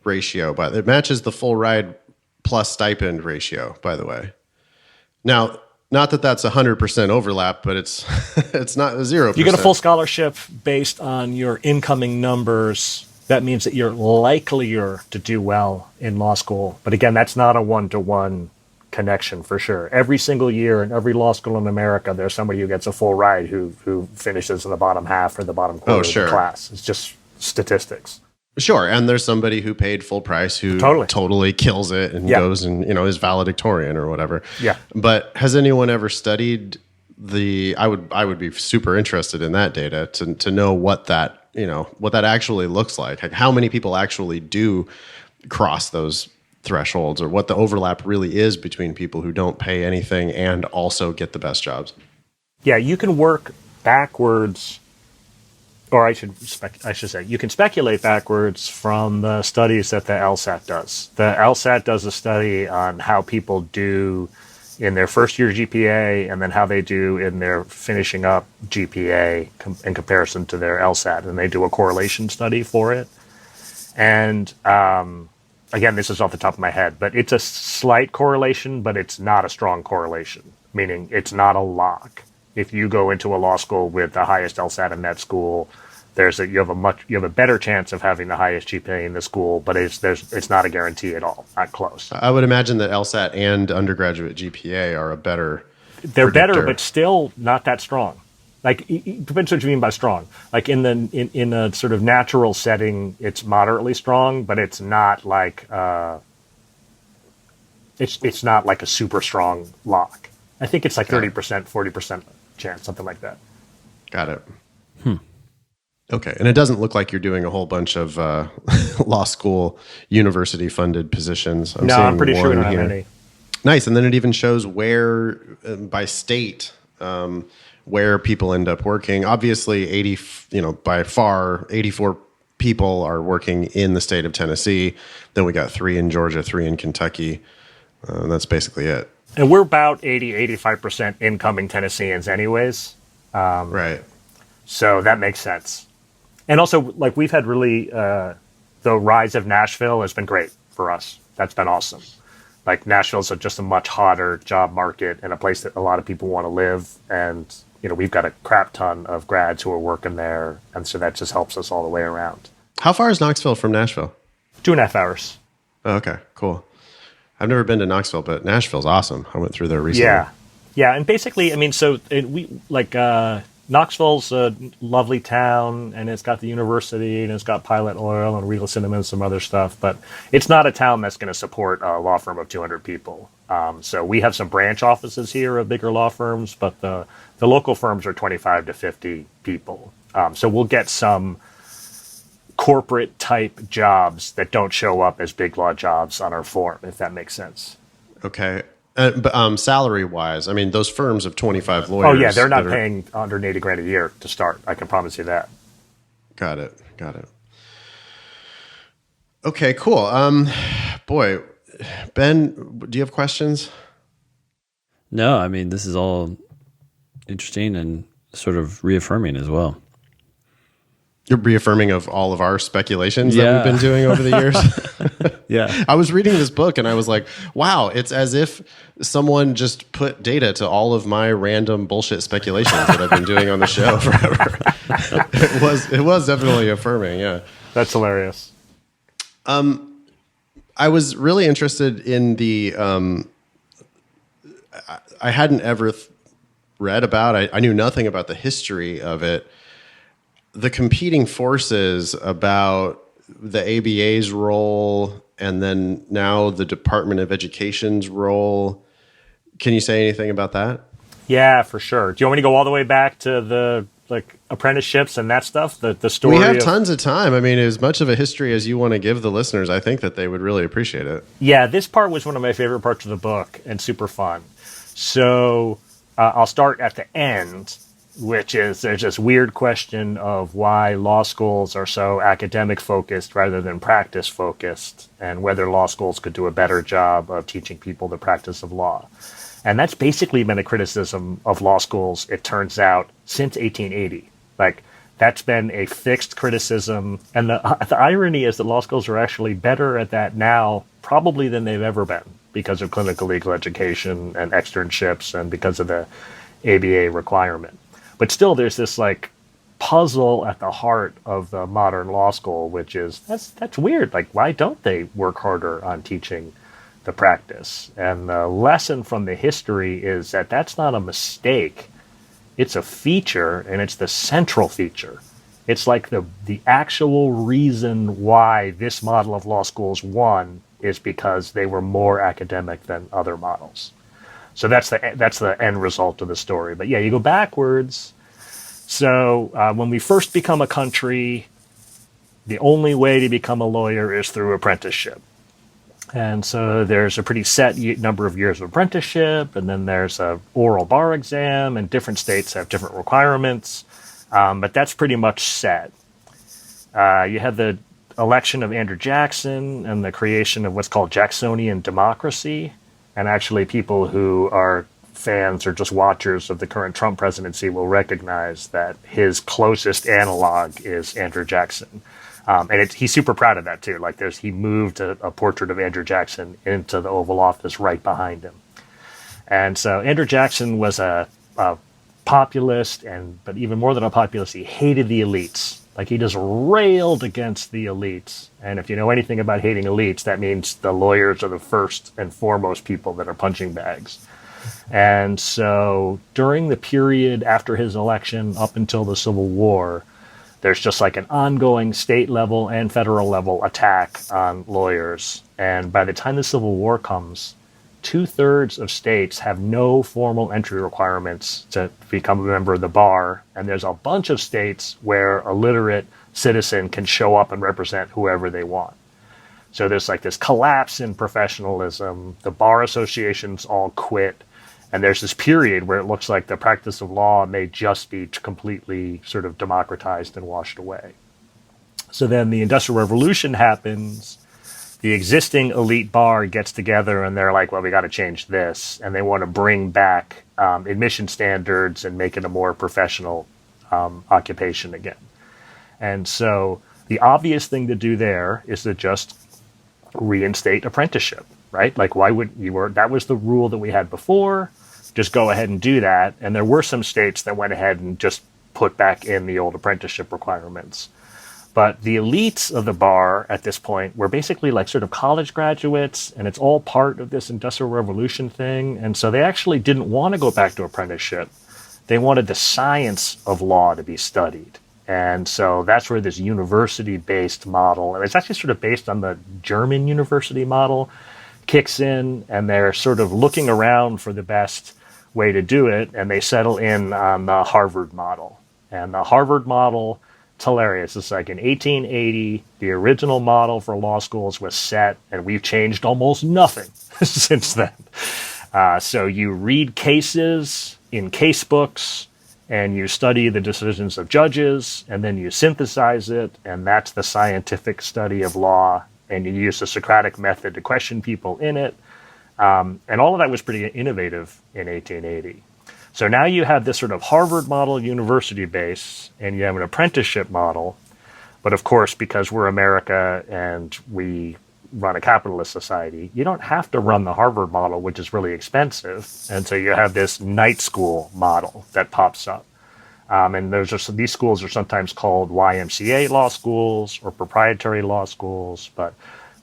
ratio, but it matches the full ride plus stipend ratio, by the way. Now, not that that's 100% overlap, but it's it's not 0%. You get a full scholarship based on your incoming numbers. That means that you're likelier to do well in law school. But again, that's not a one-to-one connection for sure. Every single year in every law school in America, there's somebody who gets a full ride who finishes in the bottom half or the bottom quarter of the class. It's just statistics. Sure, and there's somebody who paid full price who totally kills it and goes and is valedictorian or whatever. Yeah. But has anyone ever studied I would be super interested in that data to know what that actually looks like how many people actually do cross those thresholds, or what the overlap really is between people who don't pay anything and also get the best jobs. Yeah, you can work backwards, or I should say, you can speculate backwards from the studies that the LSAT does. The LSAT does a study on how people do in their first year GPA and then how they do in their finishing up GPA in comparison to their LSAT, and they do a correlation study for it. And again, this is off the top of my head, but it's a slight correlation, but it's not a strong correlation, meaning it's not a lock. If you go into a law school with the highest LSAT in that school, you have a better chance of having the highest GPA in the school, but it's not a guarantee at all, not close. I would imagine that LSAT and undergraduate GPA are a better They're predictor. better, but still not that strong. Like, it depends what you mean by strong. Like in a sort of natural setting, it's moderately strong, but it's not like it's not like a super strong lock. I think it's like 30%, 40% chance, something like that. Got it. Okay, and it doesn't look like you're doing a whole bunch of law school, university-funded positions. I'm pretty sure we don't have any. Nice, and then it even shows where, by state, where people end up working. Obviously, by far, 84 people are working in the state of Tennessee. Then we got 3 in Georgia, 3 in Kentucky. That's basically it. And we're about 85% incoming Tennesseans anyways. Right. So that makes sense. And also, like, we've had really, the rise of Nashville has been great for us. That's been awesome. Like, Nashville's just a much hotter job market and a place that a lot of people want to live. And, we've got a crap ton of grads who are working there. And so that just helps us all the way around. How far is Knoxville from Nashville? 2.5 hours. Oh, okay, cool. I've never been to Knoxville, but Nashville's awesome. I went through there recently. Yeah. And basically, Knoxville's a lovely town, and it's got the university, and it's got Pilot Oil and Regal Cinema and some other stuff, but it's not a town that's going to support a law firm of 200 people. So we have some branch offices here of bigger law firms, but the local firms are 25 to 50 people. So we'll get some corporate type jobs that don't show up as big law jobs on our form, if that makes sense. Okay. But salary wise, I mean, those firms of 25 lawyers. Oh yeah, they're not paying $180,000 a year to start. I can promise you that. Got it. Okay, cool. Boy, Ben, do you have questions? No, I mean, this is all interesting and sort of reaffirming as well. You're reaffirming of all of our speculations that we've been doing over the years. Yeah. I was reading this book and I was like, wow, it's as if someone just put data to all of my random bullshit speculations that I've been doing on the show forever. It was definitely affirming. Yeah. That's hilarious. I was really interested in the. I hadn't ever read about. I knew nothing about the history of it. The competing forces about the ABA's role, and then now the Department of Education's role. Can you say anything about that? Yeah, for sure. Do you want me to go all the way back to the apprenticeships and that stuff? The story. We have tons of time. I mean, as much of a history as you want to give the listeners, I think that they would really appreciate it. Yeah, this part was one of my favorite parts of the book and super fun. So I'll start at the end, which is there's this weird question of why law schools are so academic focused rather than practice focused, and whether law schools could do a better job of teaching people the practice of law. And that's basically been a criticism of law schools, it turns out, since 1880. That's been a fixed criticism. And the irony is that law schools are actually better at that now, probably than they've ever been, because of clinical legal education and externships and because of the ABA requirement. But still, there's this puzzle at the heart of the modern law school, which is, that's weird. Why don't they work harder on teaching the practice? And the lesson from the history is that that's not a mistake. It's a feature, and it's the central feature. It's the actual reason why this model of law schools won is because they were more academic than other models. So that's the end result of the story. But yeah, you go backwards. So when we first become a country, the only way to become a lawyer is through apprenticeship. And so there's a pretty set number of years of apprenticeship, and then there's a oral bar exam, and different states have different requirements. But that's pretty much set. You had the election of Andrew Jackson and the creation of what's called Jacksonian democracy. And actually people who are fans or just watchers of the current Trump presidency will recognize that his closest analog is Andrew Jackson. And he's super proud of that, too. He moved a portrait of Andrew Jackson into the Oval Office right behind him. And so Andrew Jackson was a populist, but even more than a populist, he hated the elites. He just railed against the elites. And if you know anything about hating elites, that means the lawyers are the first and foremost people that are punching bags. And so during the period after his election up until the Civil War, there's just an ongoing state level and federal level attack on lawyers. And by the time the Civil War comes, 2/3 of states have no formal entry requirements to become a member of the bar. And there's a bunch of states where a literate citizen can show up and represent whoever they want. So there's this collapse in professionalism. The bar associations all quit. And there's this period where it looks like the practice of law may just be completely sort of democratized and washed away. So then the Industrial Revolution happens. The existing elite bar gets together and they're like, well, we got to change this. And they want to bring back admission standards and make it a more professional occupation again. And so the obvious thing to do there is to just reinstate apprenticeship, right? Why would that was the rule that we had before. Just go ahead and do that. And there were some states that went ahead and just put back in the old apprenticeship requirements. But the elites of the bar at this point were basically sort of college graduates, and it's all part of this Industrial Revolution thing. And so they actually didn't want to go back to apprenticeship. They wanted the science of law to be studied. And so that's where this university-based model, and it's actually sort of based on the German university model, kicks in, and they're sort of looking around for the best way to do it, and they settle in on the Harvard model. And the Harvard model, it's hilarious. It's in 1880, the original model for law schools was set, and we've changed almost nothing since then. So you read cases in case books, and you study the decisions of judges, and then you synthesize it, and that's the scientific study of law, and you use the Socratic method to question people in it. And all of that was pretty innovative in 1880. So now you have this sort of Harvard model university base, and you have an apprenticeship model. But of course, because we're America and we run a capitalist society, you don't have to run the Harvard model, which is really expensive. And so you have this night school model that pops up. And these schools are sometimes called YMCA law schools or proprietary law schools, but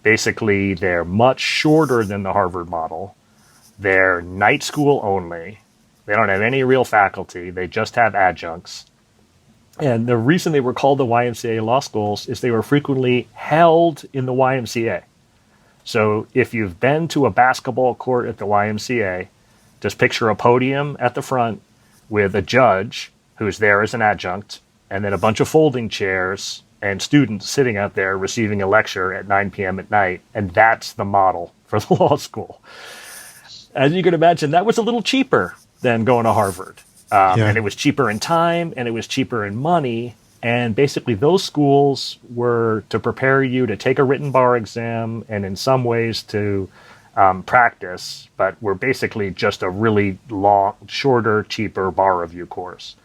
Basically, they're much shorter than the Harvard model. They're night school only. They don't have any real faculty. They just have adjuncts. And the reason they were called the YMCA law schools is they were frequently held in the YMCA. So if you've been to a basketball court at the YMCA, just picture a podium at the front with a judge who's there as an adjunct, and then a bunch of folding chairs and students sitting out there receiving a lecture at 9 p.m. at night. And that's the model for the law school. As you can imagine, that was a little cheaper than going to Harvard. And it was cheaper in time, and it was cheaper in money. And basically, those schools were to prepare you to take a written bar exam and in some ways to practice, but were basically just a really long, shorter, cheaper bar review course.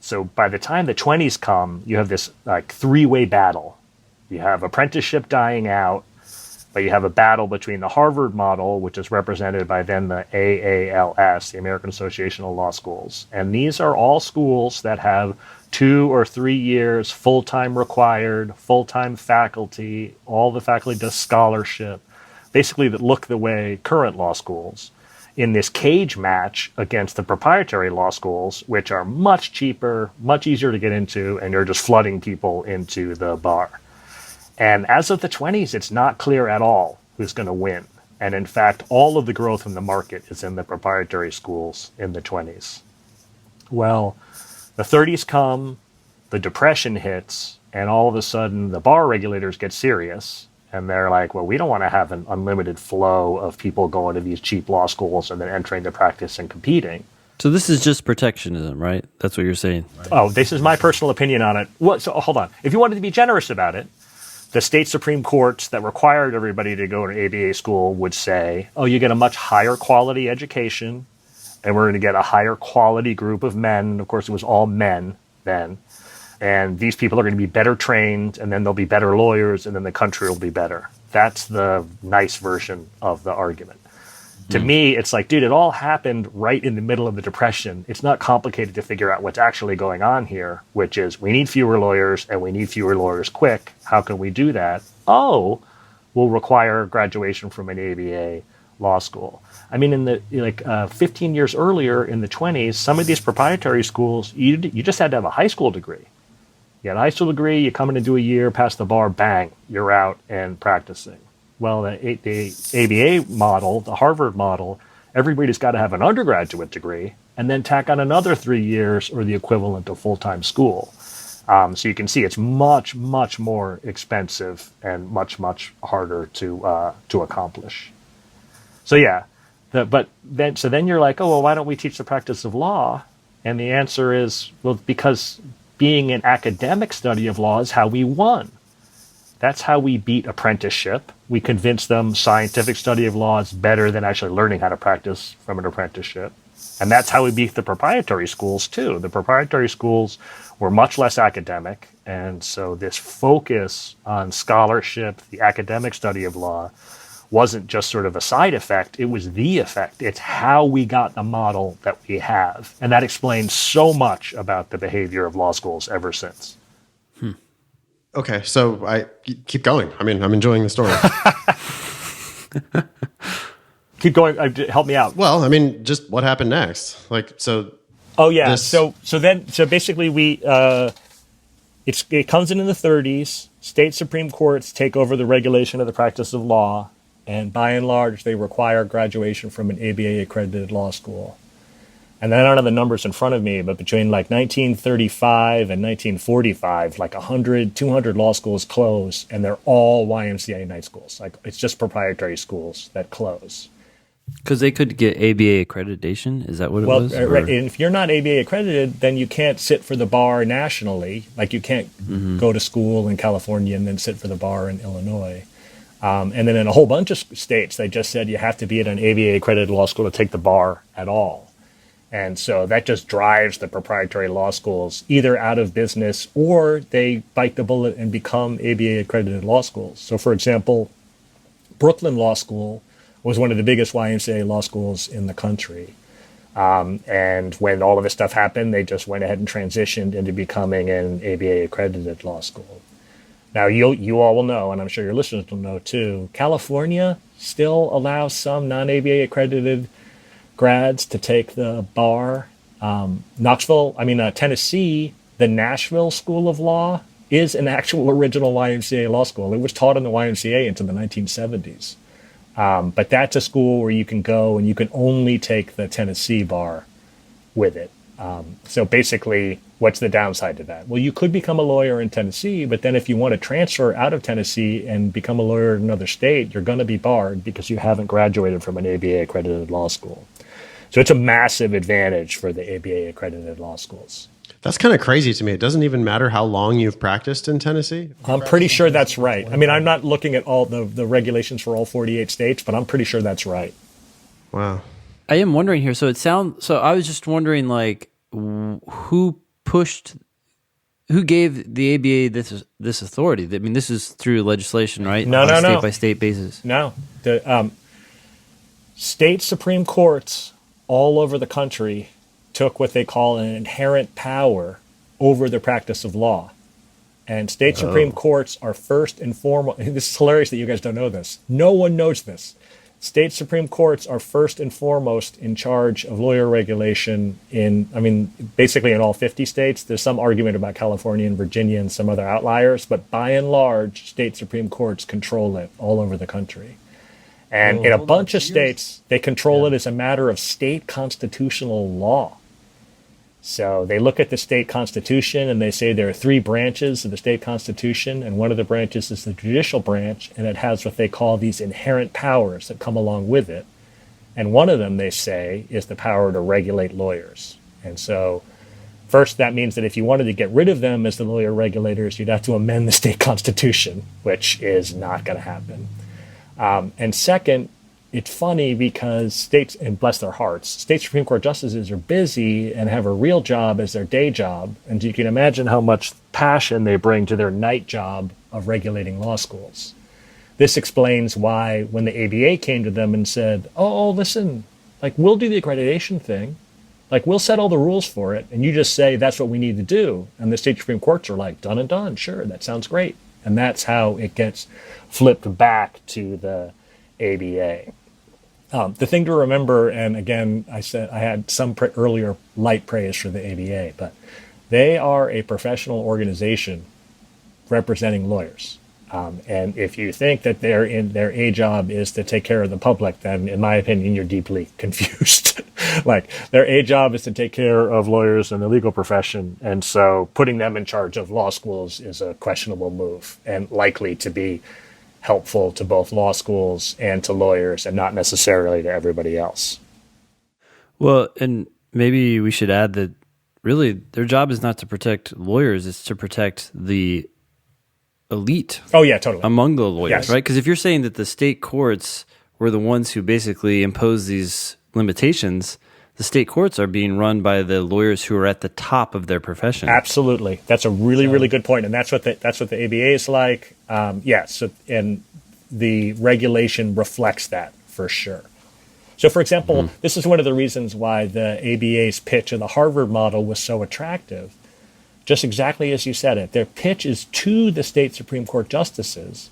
So by the time the 20s come, you have this like three-way battle. You have apprenticeship dying out, but you have a battle between the Harvard model, which is represented by then the AALS, the American Association of Law Schools. And these are all schools that have 2 or 3 years full-time required, full-time faculty, all the faculty does scholarship, basically that look the way current law schools, in this cage match against the proprietary law schools, which are much cheaper, much easier to get into, and you're just flooding people into the bar. And as of the 20s, it's not clear at all who's going to win. And in fact, all of the growth in the market is in the proprietary schools in the 20s. Well, the 30s come, the Depression hits, and all of a sudden the bar regulators get serious. And they're like, well, we don't want to have an unlimited flow of people going to these cheap law schools and then entering the practice and competing. So this is just protectionism, right? That's what you're saying. Right? Oh, this is my personal opinion on it. So hold on. If you wanted to be generous about it, the state Supreme Courts that required everybody to go to ABA school would say, oh, you get a much higher quality education, and we're going to get a higher quality group of men. Of course, it was all men then. And these people are going to be better trained, and then they'll be better lawyers, and then the country will be better. That's the nice version of the argument. To me, it's like, dude, it all happened right in the middle of the Depression. It's not complicated to figure out what's actually going on here, which is we need fewer lawyers, and we need fewer lawyers quick. How can we do that? Oh, we'll require graduation from an ABA law school. I mean, in the 15 years earlier, in the 20s, some of these proprietary schools, you just had to have a high school degree. You had a high school degree, you come in and do a year, pass the bar, bang, you're out and practicing. Well, the ABA model, the Harvard model, everybody's got to have an undergraduate degree and then tack on another 3 years or the equivalent of full-time school. So you can see it's much, much more expensive and much, much harder to accomplish. So yeah, then you're like, oh, well, why don't we teach the practice of law? And the answer is, well, because being an academic study of law is how we won. That's how we beat apprenticeship. We convinced them scientific study of law is better than actually learning how to practice from an apprenticeship. And that's how we beat the proprietary schools, too. The proprietary schools were much less academic. And so this focus on scholarship, the academic study of law, wasn't just sort of a side effect. It was the effect. It's how we got the model that we have. And that explains so much about the behavior of law schools ever since. Okay, so I keep going. I mean, I'm enjoying the story. Keep going. Help me out. Well, I mean, just what happened next? Like, so. Oh yeah. So basically it comes in the 30s. State Supreme Courts take over the regulation of the practice of law, and by and large, they require graduation from an ABA accredited law school. And I don't have the numbers in front of me, but between like 1935 and 1945, like 100, 200 law schools close, and they're all YMCA night schools. Like it's just proprietary schools that close. Because they could get ABA accreditation? Is that what it was? Well, right. And if you're not ABA accredited, then you can't sit for the bar nationally. Like you can't go to school in California and then sit for the bar in Illinois. And then in a whole bunch of states, they just said you have to be at an ABA accredited law school to take the bar at all. And so that just drives the proprietary law schools either out of business or they bite the bullet and become ABA accredited law schools. So, for example, Brooklyn Law School was one of the biggest YMCA law schools in the country. And when all of this stuff happened, they just went ahead and transitioned into becoming an ABA accredited law school. Now, you all will know, and I'm sure your listeners will know too, California still allows some non-ABA accredited grads to take the bar. Tennessee, the Nashville School of Law is an actual original YMCA law school. It was taught in the YMCA into the 1970s. But that's a school where you can go and you can only take the Tennessee bar with it. So basically, what's the downside to that? Well, you could become a lawyer in Tennessee, but then if you want to transfer out of Tennessee and become a lawyer in another state, you're going to be barred because you haven't graduated from an ABA accredited law school. So it's a massive advantage for the ABA accredited law schools. That's kind of crazy to me. It doesn't even matter how long you've practiced in Tennessee. I'm pretty sure that's right. I mean, I'm not looking at all the regulations for all 48 states, but I'm pretty sure that's right. Wow. I am wondering here. So I was just wondering, like, who gave the ABA this authority? I mean, this is through legislation, right? No. State by state basis. No, the state Supreme Courts all over the country took what they call an inherent power over the practice of law. And state Supreme Courts are first and foremost, this is hilarious that you guys don't know this. No one knows this. State Supreme Courts are first and foremost in charge of lawyer regulation basically in all 50 states. There's some argument about California and Virginia and some other outliers, but by and large, state Supreme Courts control it all over the country. And in a bunch of states, they control it as a matter of state constitutional law. So they look at the state constitution and they say there are 3 branches of the state constitution, and one of the branches is the judicial branch, and it has what they call these inherent powers that come along with it. And one of them, they say, is the power to regulate lawyers. And so first, that means that if you wanted to get rid of them as the lawyer regulators, you'd have to amend the state constitution, which is not going to happen. And second, it's funny because states, and bless their hearts, state Supreme Court justices are busy and have a real job as their day job. And you can imagine how much passion they bring to their night job of regulating law schools. This explains why when the ABA came to them and said, oh, listen, like, we'll do the accreditation thing. Like, we'll set all the rules for it. And you just say, that's what we need to do. And the state Supreme Courts are like, done and done. Sure, that sounds great. And that's how it gets flipped back to the ABA. The thing to remember, and again, I said I had some earlier light praise for the ABA, but they are a professional organization representing lawyers. And if you think that their A job is to take care of the public, then in my opinion, you're deeply confused. Like, their A job is to take care of lawyers and the legal profession. And so putting them in charge of law schools is a questionable move and likely to be helpful to both law schools and to lawyers and not necessarily to everybody else. Well, and maybe we should add that really their job is not to protect lawyers, it's to protect the elite. Oh, yeah, totally. Among the lawyers, yes. Right? Because if you're saying that the state courts were the ones who basically impose these limitations, the state courts are being run by the lawyers who are at the top of their profession. Absolutely. That's a really good point. And that's what the ABA is like. And the regulation reflects that for sure. So, for example, This is one of the reasons why the ABA's pitch of the Harvard model was so attractive. Just exactly as you said it. Their pitch is to the state Supreme Court justices.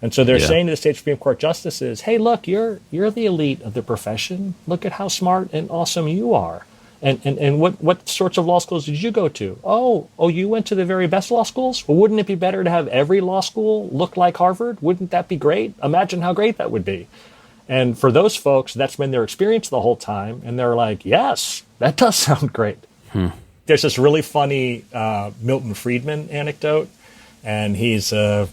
And so they're saying to the state Supreme Court justices, hey, look, you're the elite of the profession. Look at how smart and awesome you are. And what sorts of law schools did you go to? Oh, you went to the very best law schools? Well, wouldn't it be better to have every law school look like Harvard? Wouldn't that be great? Imagine how great that would be. And for those folks, that's been their experience the whole time. And they're like, yes, that does sound great. There's this really funny Milton Friedman anecdote, and he's a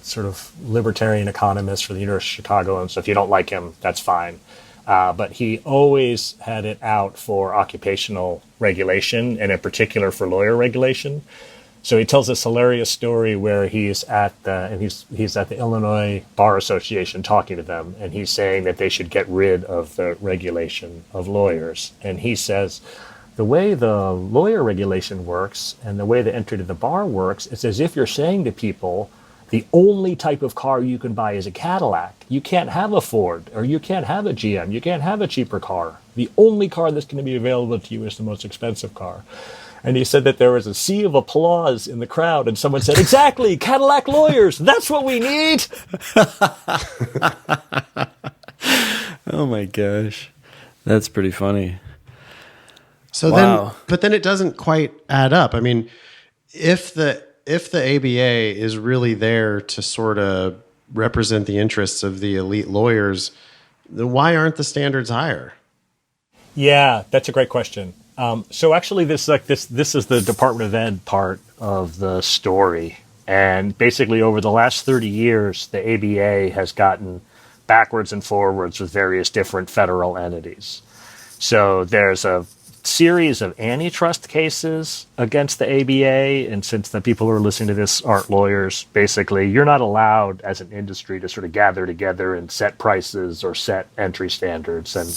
sort of libertarian economist for the University of Chicago. And so if you don't like him, that's fine. But he always had it out for occupational regulation, and in particular for lawyer regulation. So he tells this hilarious story where he's at the Illinois Bar Association talking to them, and he's saying that they should get rid of the regulation of lawyers. And he says, the way the lawyer regulation works and the way the entry to the bar works, it's as if you're saying to people, the only type of car you can buy is a Cadillac. You can't have a Ford, or you can't have a GM. You can't have a cheaper car. The only car that's going to be available to you is the most expensive car. And he said that there was a sea of applause in the crowd, and someone said, "Exactly, Cadillac lawyers, that's what we need." Oh my gosh. That's pretty funny. So Wow. but then it doesn't quite add up. I mean, if the ABA is really there to sort of represent the interests of the elite lawyers, then why aren't the standards higher? Yeah, that's a great question. So actually, this is the Department of Ed part of the story, and basically over the last 30 years, the ABA has gotten backwards and forwards with various different federal entities. So there's a series of antitrust cases against the ABA, and since the people who are listening to this aren't lawyers, basically you're not allowed as an industry to sort of gather together and set prices or set entry standards, and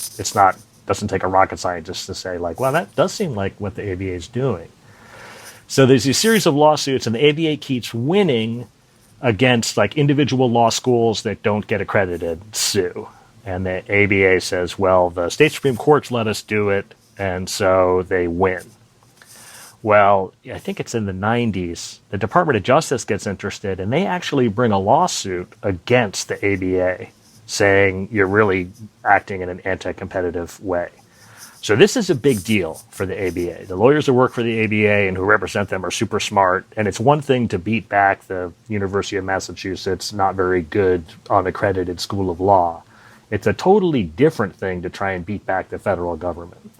doesn't take a rocket scientist to say, like, well, that does seem like what the ABA is doing. So there's a series of lawsuits, and the ABA keeps winning against like individual law schools that don't get accredited sue. And the ABA says, well, the state Supreme Court's let us do it, and so they win. Well, I think it's in the 90s, the Department of Justice gets interested, and they actually bring a lawsuit against the ABA, saying you're really acting in an anti-competitive way. So this is a big deal for the ABA. The lawyers who work for the ABA and who represent them are super smart, and it's one thing to beat back the University of Massachusetts not very good unaccredited school of law. It's a totally different thing to try and beat back the federal government.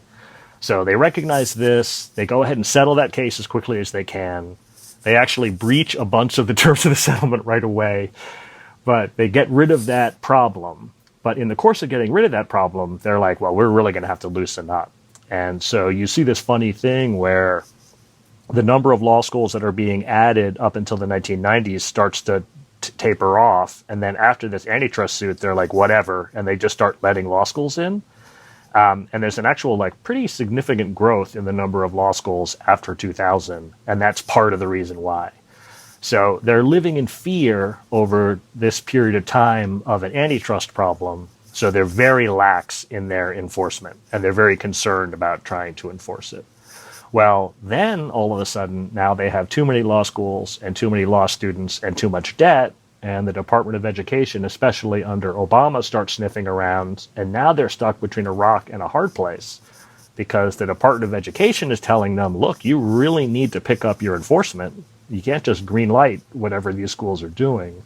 So they recognize this. They go ahead and settle that case as quickly as they can. They actually breach a bunch of the terms of the settlement right away. But they get rid of that problem. But in the course of getting rid of that problem, they're like, well, we're really going to have to loosen up. And so you see this funny thing where the number of law schools that are being added up until the 1990s starts to taper off. And then after this antitrust suit, they're like, whatever. And they just start letting law schools in. And there's an actual pretty significant growth in the number of law schools after 2000. And that's part of the reason why. So they're living in fear over this period of time of an antitrust problem. So they're very lax in their enforcement, and they're very concerned about trying to enforce it. Well, then all of a sudden, now they have too many law schools and too many law students and too much debt. And the Department of Education, especially under Obama, starts sniffing around. And now they're stuck between a rock and a hard place, because the Department of Education is telling them, look, you really need to pick up your enforcement. You can't just green light whatever these schools are doing.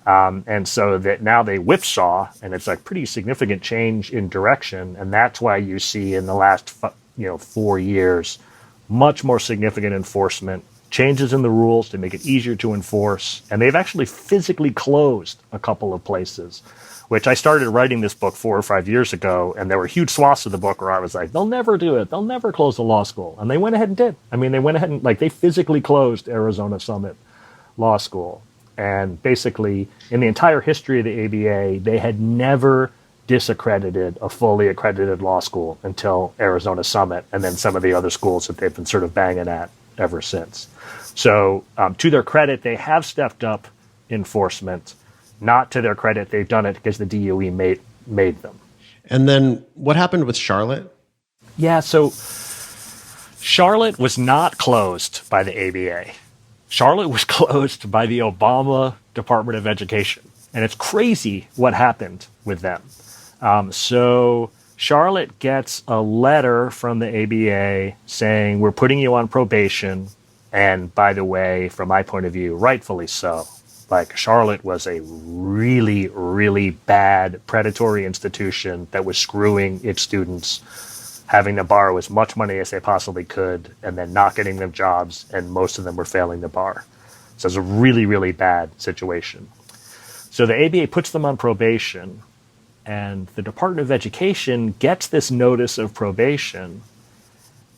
And so that now they whipsaw, and it's a pretty significant change in direction. And that's why you see in the last 4 years, much more significant enforcement, changes in the rules to make it easier to enforce. And they've actually physically closed a couple of places, which I started writing this book 4 or 5 years ago, and there were huge swaths of the book where I was like, they'll never do it. They'll never close a law school. And they went ahead and did. I mean, they went ahead and they physically closed Arizona Summit Law School. And basically, in the entire history of the ABA, they had never disaccredited a fully accredited law school until Arizona Summit, and then some of the other schools that they've been sort of banging at ever since. So to their credit, they have stepped up enforcement. Not to their credit, they've done it because the DOE made them. And then what happened with Charlotte? Yeah, so Charlotte was not closed by the ABA. Charlotte was closed by the Obama Department of Education. And it's crazy what happened with them. So Charlotte gets a letter from the ABA saying, we're putting you on probation. And by the way, from my point of view, rightfully so. Charlotte was a really, really bad predatory institution that was screwing its students, having them borrow as much money as they possibly could, and then not getting them jobs, and most of them were failing the bar. So it's a really, really bad situation. So the ABA puts them on probation, and the Department of Education gets this notice of probation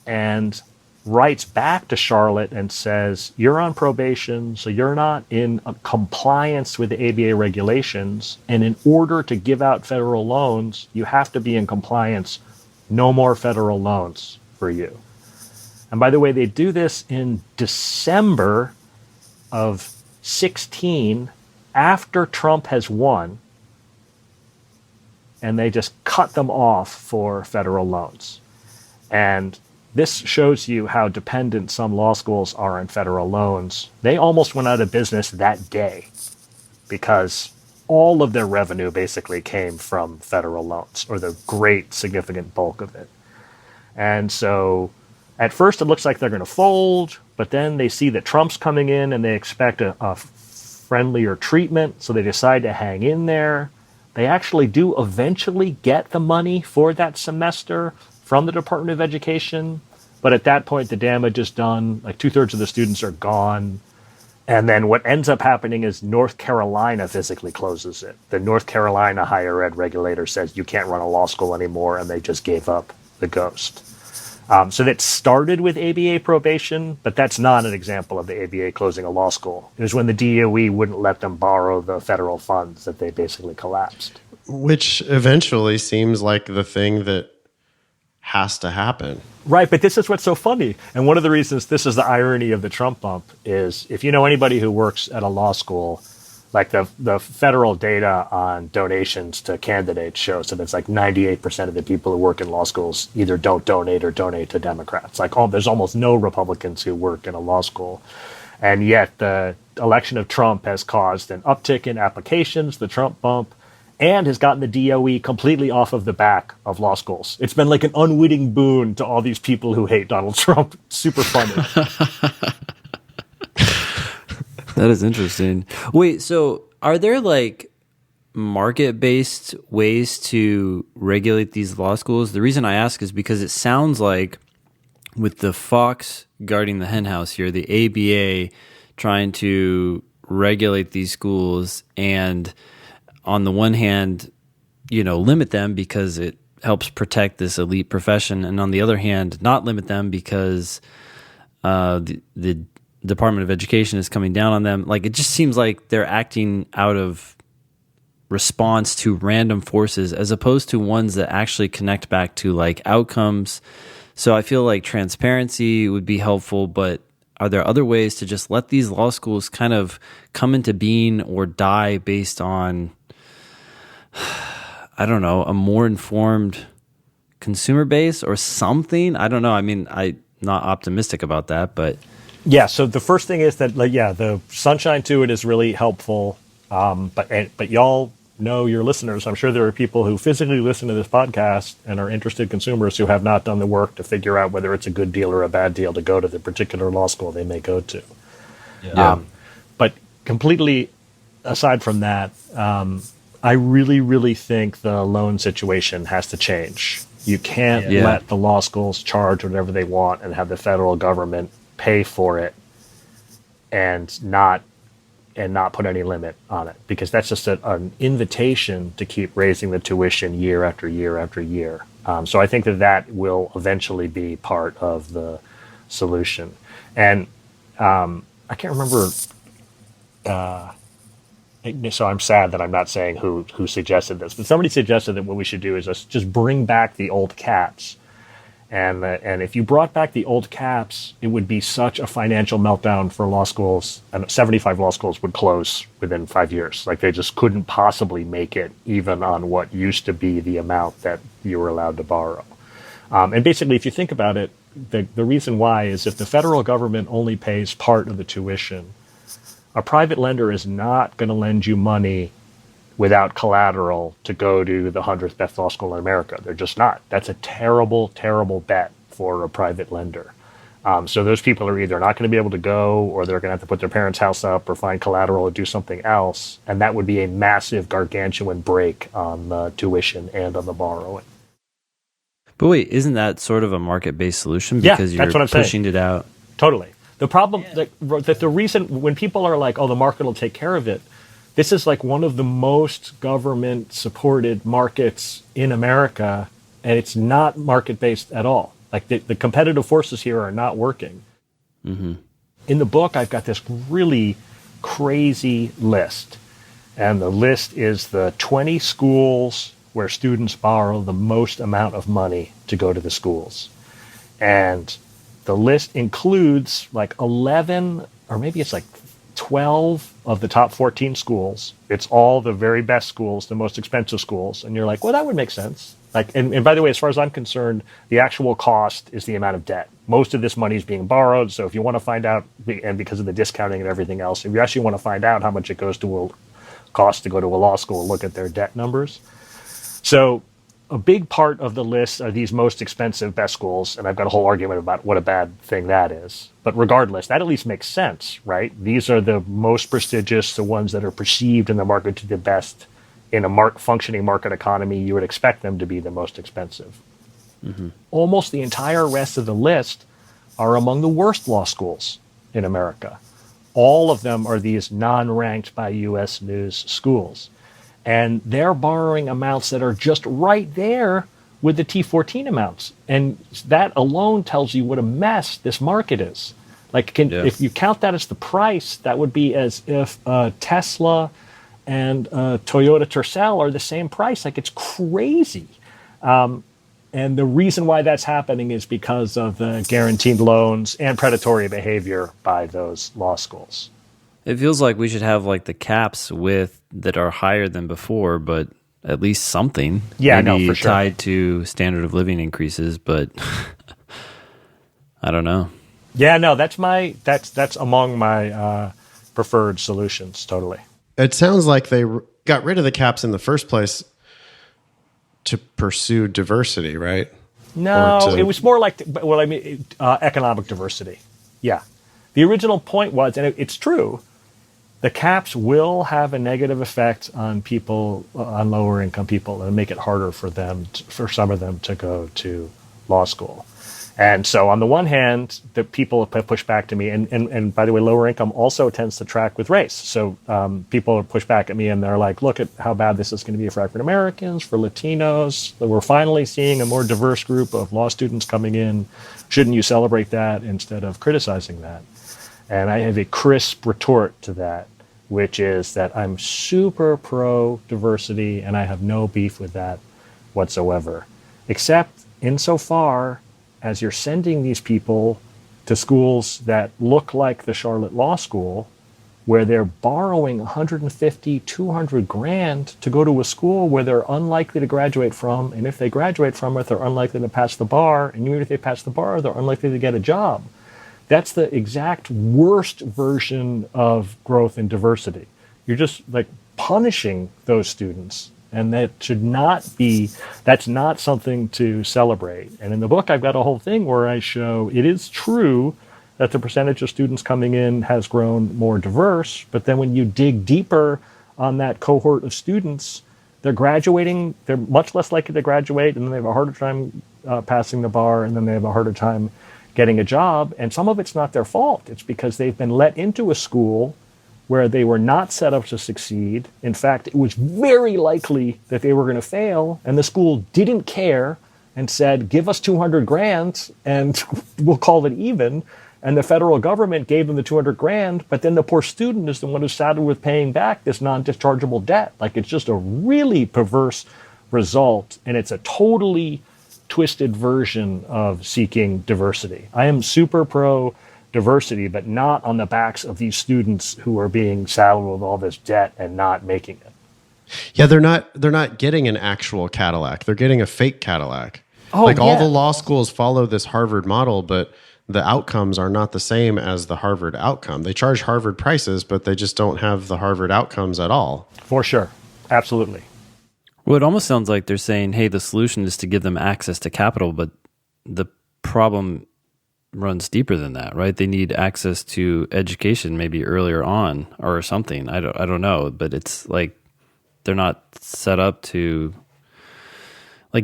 and writes back to Charlotte and says, you're on probation, so you're not in compliance with the ABA regulations, and in order to give out federal loans, you have to be in compliance. No more federal loans for you. And by the way, they do this in December of 16, after Trump has won, and they just cut them off for federal loans. And this shows you how dependent some law schools are on federal loans. They almost went out of business that day because all of their revenue basically came from federal loans, or the great significant bulk of it. And so at first it looks like they're going to fold, but then they see that Trump's coming in and they expect a friendlier treatment, so they decide to hang in there. They actually do eventually get the money for that semester from the Department of Education, but at that point the damage is done. Like 2/3 of the students are gone. And then what ends up happening is North Carolina physically closes it. The North Carolina higher ed regulator says you can't run a law school anymore, and they just gave up the ghost. So that started with ABA probation, but that's not an example of the ABA closing a law school. It was when the DOE wouldn't let them borrow the federal funds that they basically collapsed. Which eventually seems like the thing that has to happen. Right, but this is what's so funny. And one of the reasons, this is the irony of the Trump bump, is if you know anybody who works at a law school, like the federal data on donations to candidates shows that it's like 98% of the people who work in law schools either don't donate or donate to Democrats. Like there's almost no Republicans who work in a law school. And yet the election of Trump has caused an uptick in applications, the Trump bump, and has gotten the DOE completely off of the back of law schools. It's been like an unwitting boon to all these people who hate Donald Trump. Super funny. That is interesting. Wait, so are there like market-based ways to regulate these law schools? The reason I ask is because it sounds like with the fox guarding the henhouse here, the ABA trying to regulate these schools and on the one hand, limit them because it helps protect this elite profession, and on the other hand, not limit them because the Department of Education is coming down on them. Like, it just seems like they're acting out of response to random forces as opposed to ones that actually connect back to like outcomes. So I feel like transparency would be helpful, but are there other ways to just let these law schools kind of come into being or die based on, I don't know, a more informed consumer base or something? I don't know. I mean, I'm not optimistic about that, but... Yeah, so the first thing is that, the sunshine to it is really helpful. But y'all know your listeners. I'm sure there are people who physically listen to this podcast and are interested consumers who have not done the work to figure out whether it's a good deal or a bad deal to go to the particular law school they may go to. Yeah. But completely aside from that, I really, really think the loan situation has to change. You can't let the law schools charge whatever they want and have the federal government pay for it and not put any limit on it, because that's just an invitation to keep raising the tuition year after year after year. So I think that will eventually be part of the solution. And I can't remember. So I'm sad that I'm not saying who suggested this, but somebody suggested that what we should do is just bring back the old caps. And if you brought back the old caps, it would be such a financial meltdown for law schools, and 75 law schools would close within 5 years. Like, they just couldn't possibly make it even on what used to be the amount that you were allowed to borrow. And basically, if you think about it, the reason why is if the federal government only pays part of the tuition, a private lender is not going to lend you money without collateral to go to the 100th best law school in America. They're just not. That's a terrible, terrible bet for a private lender. So those people are either not going to be able to go, or they're going to have to put their parents' house up or find collateral or do something else. And that would be a massive, gargantuan break on the tuition and on the borrowing. But wait, isn't that sort of a market-based solution? Yeah, Because that's you're what I'm saying. pushing it out. Totally. The problem, that the reason when people are like, oh, the market will take care of it, this is like one of the most government-supported markets in America, and it's not market-based at all. Like, the competitive forces here are not working. Mm-hmm. In the book, I've got this really crazy list, and the list is the 20 schools where students borrow the most amount of money to go to the schools. And the list includes like 11, or maybe it's like 12 of the top 14 schools. It's all the very best schools, the most expensive schools. And you're like, well, that would make sense. And by the way, as far as I'm concerned, the actual cost is the amount of debt. Most of this money is being borrowed. So if you want to find out, and because of the discounting and everything else, if you actually want to find out how much it goes to cost to go to a law school, look at their debt numbers. So a big part of the list are these most expensive best schools, and I've got a whole argument about what a bad thing that is. But regardless, that at least makes sense, right? These are the most prestigious, the ones that are perceived in the market to be the best. In a functioning market economy, you would expect them to be the most expensive. Mm-hmm. Almost the entire rest of the list are among the worst law schools in America. All of them are these non-ranked by U.S. News schools. And they're borrowing amounts that are just right there with the T14 amounts. And that alone tells you what a mess this market is. If you count that as the price, that would be as if Tesla and Toyota Tercel are the same price. It's crazy. And the reason why that's happening is because of the guaranteed loans and predatory behavior by those law schools. It feels like we should have the caps that are higher than before, but at least something. Yeah, maybe for sure. Tied to standard of living increases, but I don't know. Yeah, no, that's among my preferred solutions. Totally. It sounds like they got rid of the caps in the first place to pursue diversity, right? No, it was more economic diversity. Yeah. The original point was, and it's true, the caps will have a negative effect on people, on lower income people, and make it harder for some of them to go to law school. And so on the one hand, the people have pushed back to me, and by the way, lower income also tends to track with race. So people push back at me and they're like, look at how bad this is going to be for African Americans, for Latinos. We're finally seeing a more diverse group of law students coming in. Shouldn't you celebrate that instead of criticizing that? And I have a crisp retort to that, which is that I'm super pro diversity and I have no beef with that whatsoever, except insofar as you're sending these people to schools that look like the Charlotte Law School, where they're borrowing 150, 200 grand to go to a school where they're unlikely to graduate from. And if they graduate from it, they're unlikely to pass the bar. And even if they pass the bar, they're unlikely to get a job. That's the exact worst version of growth and diversity. You're just punishing those students. And that's not something to celebrate. And in the book, I've got a whole thing where I show it is true that the percentage of students coming in has grown more diverse. But then when you dig deeper on that cohort of students, they're graduating, they're much less likely to graduate, and then they have a harder time passing the bar, and then they have a harder time getting a job. And some of it's not their fault. It's because they've been let into a school where they were not set up to succeed. In fact, it was very likely that they were going to fail, and the school didn't care and said, give us 200 grand and we'll call it even. And the federal government gave them the 200 grand, but then the poor student is the one who's saddled with paying back this non-dischargeable debt. It's just a really perverse result, and it's a totally twisted version of seeking diversity. I am super pro diversity, but not on the backs of these students who are being saddled with all this debt and not making it. Yeah, they're not getting an actual Cadillac. They're getting a fake Cadillac. Oh, all the law schools follow this Harvard model, but the outcomes are not the same as the Harvard outcome. They charge Harvard prices, but they just don't have the Harvard outcomes at all. For sure. Absolutely. Well, it almost sounds like they're saying, hey, the solution is to give them access to capital, but the problem runs deeper than that, right? They need access to education maybe earlier on or something. I don't know, but it's they're not set up to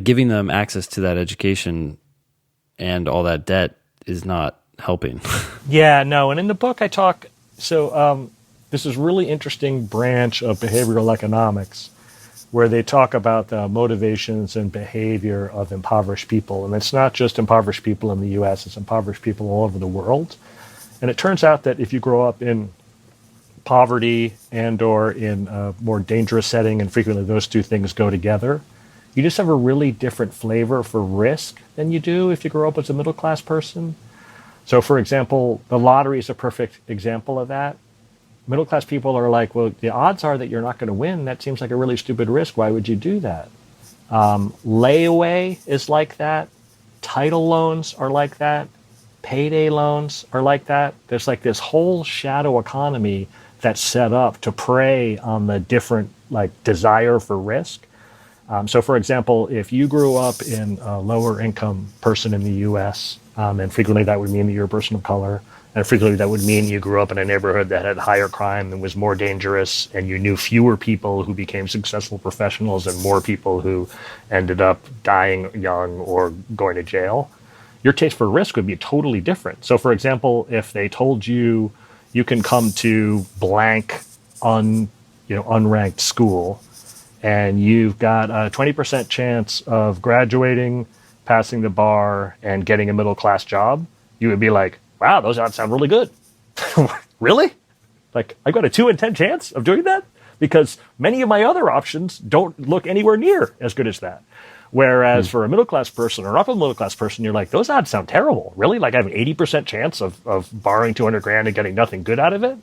giving them access to that education and all that debt is not helping. Yeah, no. And in the book I talk, this is really interesting branch of behavioral economics where they talk about the motivations and behavior of impoverished people. And it's not just impoverished people in the U.S., it's impoverished people all over the world. And it turns out that if you grow up in poverty and or in a more dangerous setting, and frequently those two things go together, you just have a really different flavor for risk than you do if you grow up as a middle-class person. So, for example, the lottery is a perfect example of that. Middle-class people are like, well, the odds are that you're not going to win. That seems like a really stupid risk. Why would you do that? Layaway is like that. Title loans are like that. Payday loans are like that. There's like this whole shadow economy that's set up to prey on the different like desire for risk. So, for example, if you grew up in a lower income person in the U.S., and frequently that would mean that you're a person of color, and frequently that would mean you grew up in a neighborhood that had higher crime and was more dangerous, and you knew fewer people who became successful professionals and more people who ended up dying young or going to jail, your taste for risk would be totally different. So, for example, if they told you you can come to blank unranked school, and you've got a 20% chance of graduating, passing the bar, and getting a middle-class job, you would be like, wow, those odds sound really good. Really? Like, I've got a 2 in 10 chance of doing that? Because many of my other options don't look anywhere near as good as that. Whereas for a middle-class person or an upper-middle-class person, you're like, those odds sound terrible. Really? Like, I have an 80% chance of borrowing 200 grand and getting nothing good out of it?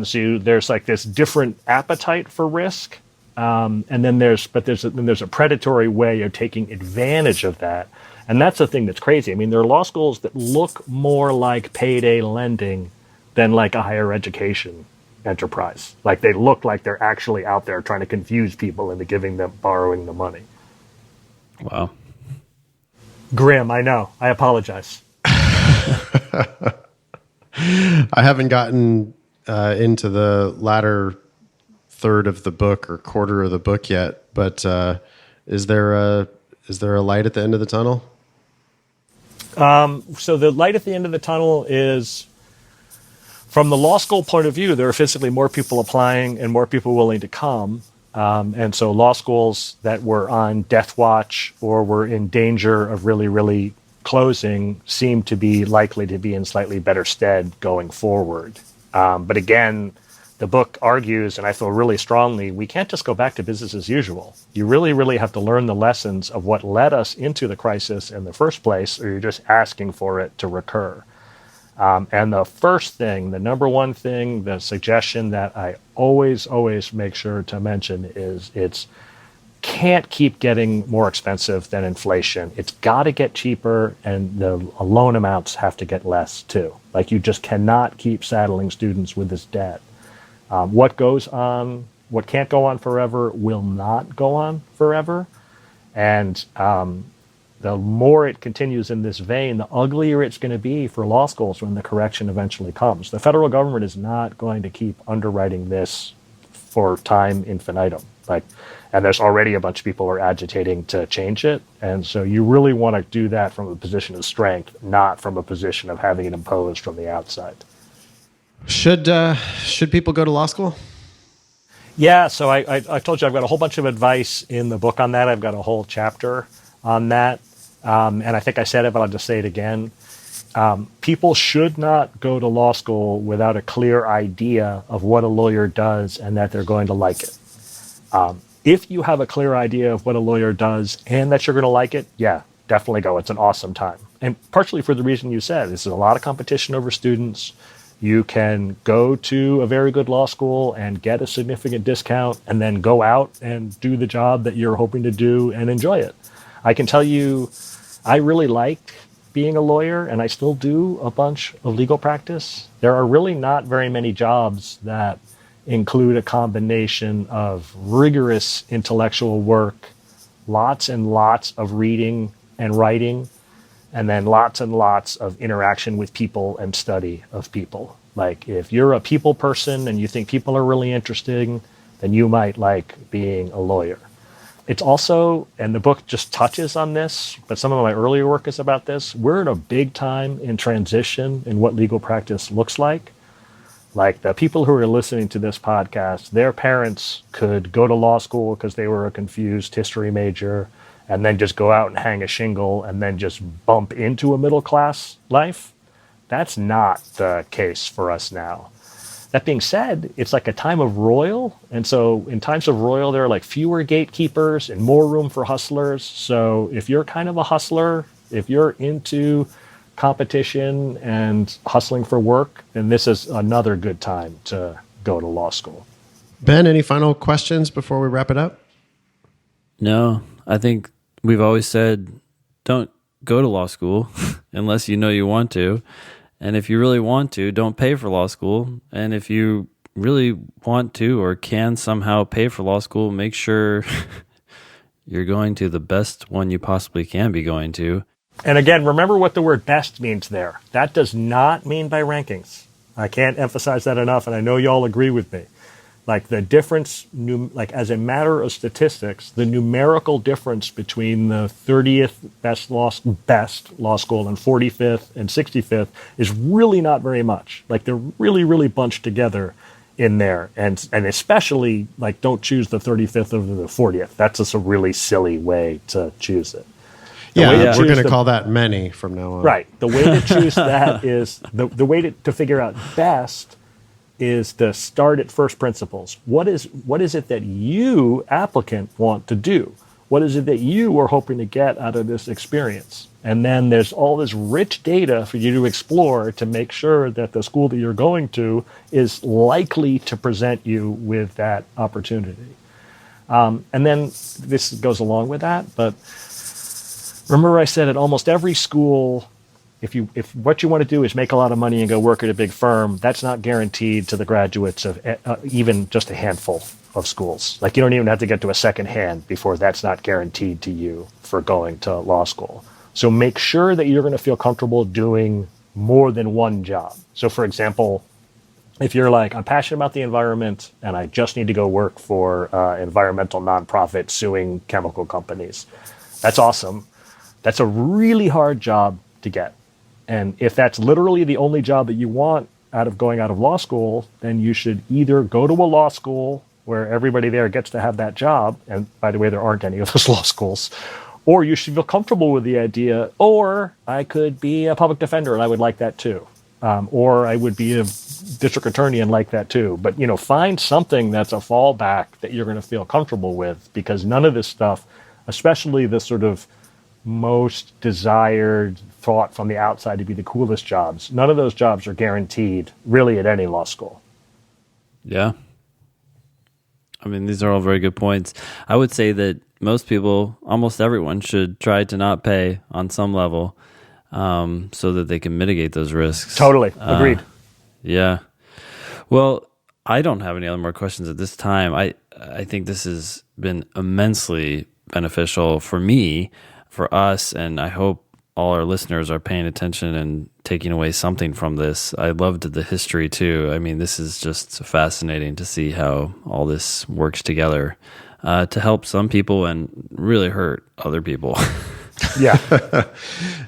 So there's like this different appetite for risk. And then there's a predatory way of taking advantage of that. And that's the thing that's crazy. I mean, there are law schools that look more like payday lending than like a higher education enterprise. Like they look like they're actually out there trying to confuse people into borrowing the money. Wow. Grim, I know. I apologize. I haven't gotten into the latter third of the book or quarter of the book yet, but is there a light at the end of the tunnel? So the light at the end of the tunnel is, from the law school point of view, there are physically more people applying and more people willing to come. And so law schools that were on death watch or were in danger of really, really closing seem to be likely to be in slightly better stead going forward. But again, the book argues, and I feel really strongly, we can't just go back to business as usual. You really, really have to learn the lessons of what led us into the crisis in the first place, or you're just asking for it to recur. And the first thing, the number one thing, the suggestion that I always make sure to mention is it's can't keep getting more expensive than inflation. It's got to get cheaper, and the loan amounts have to get less too. Like, you just cannot keep saddling students with this debt. What can't go on forever will not go on forever. And the more it continues in this vein, the uglier it's going to be for law schools when the correction eventually comes. The federal government is not going to keep underwriting this for time infinitum. And there's already a bunch of people who are agitating to change it. And so you really want to do that from a position of strength, not from a position of having it imposed from the outside. Should people go to law school? Yeah, so I told you I've got a whole bunch of advice in the book on that. I've got a whole chapter on that. And I think I said it, but I'll just say it again. People should not go to law school without a clear idea of what a lawyer does and that they're going to like it. If you have a clear idea of what a lawyer does and that you're going to like it, yeah, definitely go. It's an awesome time. And partially for the reason you said, this is a lot of competition over students. You can go to a very good law school and get a significant discount and then go out and do the job that you're hoping to do and enjoy it. I can tell you, I really like being a lawyer, and I still do a bunch of legal practice. There are really not very many jobs that include a combination of rigorous intellectual work, lots and lots of reading and writing, and then lots and lots of interaction with people and study of people. Like, if you're a people person and you think people are really interesting, then you might like being a lawyer. It's also, and the book just touches on this, but some of my earlier work is about this, we're in a big time in transition in what legal practice looks like. Like, the people who are listening to this podcast, their parents could go to law school because they were a confused history major and then just go out and hang a shingle and then just bump into a middle-class life. That's not the case for us now. That being said, it's like a time of royal. And so in times of royal, there are like fewer gatekeepers and more room for hustlers. So if you're kind of a hustler, if you're into competition and hustling for work, then this is another good time to go to law school. Ben, any final questions before we wrap it up? No, I think we've always said, don't go to law school unless you know you want to. And if you really want to, don't pay for law school. And if you really want to or can somehow pay for law school, make sure you're going to the best one you possibly can be going to. And again, remember what the word best means there. That does not mean by rankings. I can't emphasize that enough, and I know you all agree with me. Like the difference, like as a matter of statistics, the numerical difference between the 30th best law school and 45th and 65th is really not very much. Like they're really, really bunched together in there. And especially, like, don't choose the 35th over the 40th. That's just a really silly way to choose it. We're going to call that many from now on. Right. The way to choose that is, the way to figure out best is to start at first principles. What is it that you, applicant, want to do? What is it that you are hoping to get out of this experience? And then there's all this rich data for you to explore to make sure that the school that you're going to is likely to present you with that opportunity. And then this goes along with that, but remember I said at almost every school, if what you want to do is make a lot of money and go work at a big firm, that's not guaranteed to the graduates of even just a handful of schools. Like you don't even have to get to a second hand before that's not guaranteed to you for going to law school. So make sure that you're going to feel comfortable doing more than one job. So for example, if you're like, I'm passionate about the environment and I just need to go work for environmental nonprofit suing chemical companies, that's awesome. That's a really hard job to get. And if that's literally the only job that you want out of going out of law school, then you should either go to a law school where everybody there gets to have that job. And by the way, there aren't any of those law schools. Or you should feel comfortable with the idea, or I could be a public defender and I would like that too. Or I would be a district attorney and like that too. But, find something that's a fallback that you're going to feel comfortable with, because none of this stuff, especially the sort of most desired thought from the outside to be the coolest jobs, none of those jobs are guaranteed really at any law school. Yeah. I mean, these are all very good points. I would say that most people, almost everyone, should try to not pay on some level so that they can mitigate those risks. Totally. Agreed. Yeah. Well, I don't have any other more questions at this time. I think this has been immensely beneficial for me, for us, and I hope all our listeners are paying attention and taking away something from this. I loved the history too. I mean, this is just fascinating to see how all this works together to help some people and really hurt other people. Yeah.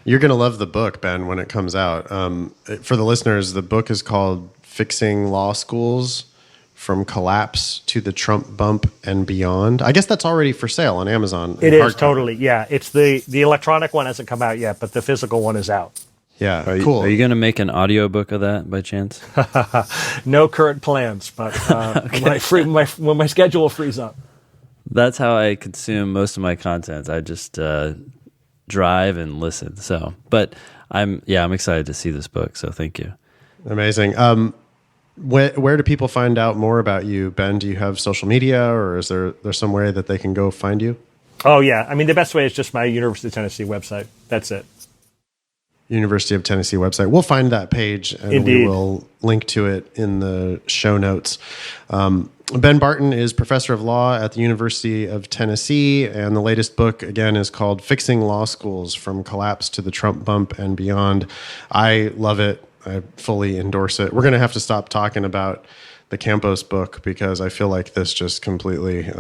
You're going to love the book, Ben, when it comes out. For the listeners, the book is called Fixing Law Schools: From Collapse to the Trump Bump and Beyond. I guess that's already for sale on Amazon. It is, totally. Yeah. It's the electronic one hasn't come out yet, but the physical one is out. Yeah, cool. Are you going to make an audiobook of that by chance? No current plans, but okay. when my schedule frees up. That's how I consume most of my content. I just drive and listen. So, but I'm excited to see this book. So thank you. Amazing. Where do people find out more about you, Ben? Do you have social media, or is there some way that they can go find you? Oh, yeah. I mean, the best way is just my University of Tennessee website. That's it. University of Tennessee website. We'll find that page and Indeed. We will link to it in the show notes. Ben Barton is professor of law at the University of Tennessee, and the latest book, again, is called Fixing Law Schools: From Collapse to the Trump Bump and Beyond. I love it. I fully endorse it. We're going to have to stop talking about the Campos book because I feel like this just completely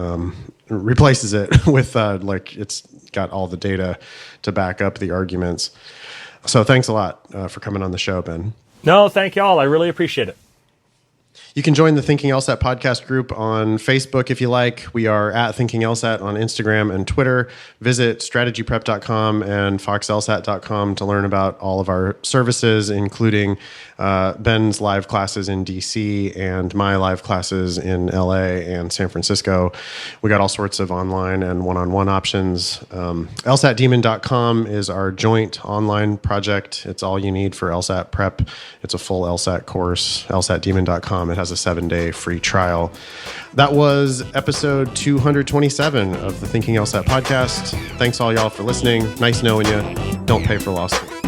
replaces it with it's got all the data to back up the arguments. So thanks a lot for coming on the show, Ben. No, thank y'all. I really appreciate it. You can join the Thinking LSAT podcast group on Facebook if you like. We are at Thinking LSAT on Instagram and Twitter. Visit strategyprep.com and foxlsat.com to learn about all of our services, including Ben's live classes in DC and my live classes in LA and San Francisco. We got all sorts of online and one-on-one options. LSATdemon.com is our joint online project. It's all you need for LSAT prep. It's a full LSAT course. LSATdemon.com. It has has a 7-day free trial. That was episode 227 of the Thinking LSAT podcast. Thanks all y'all for listening. Nice knowing you. Don't pay for law school.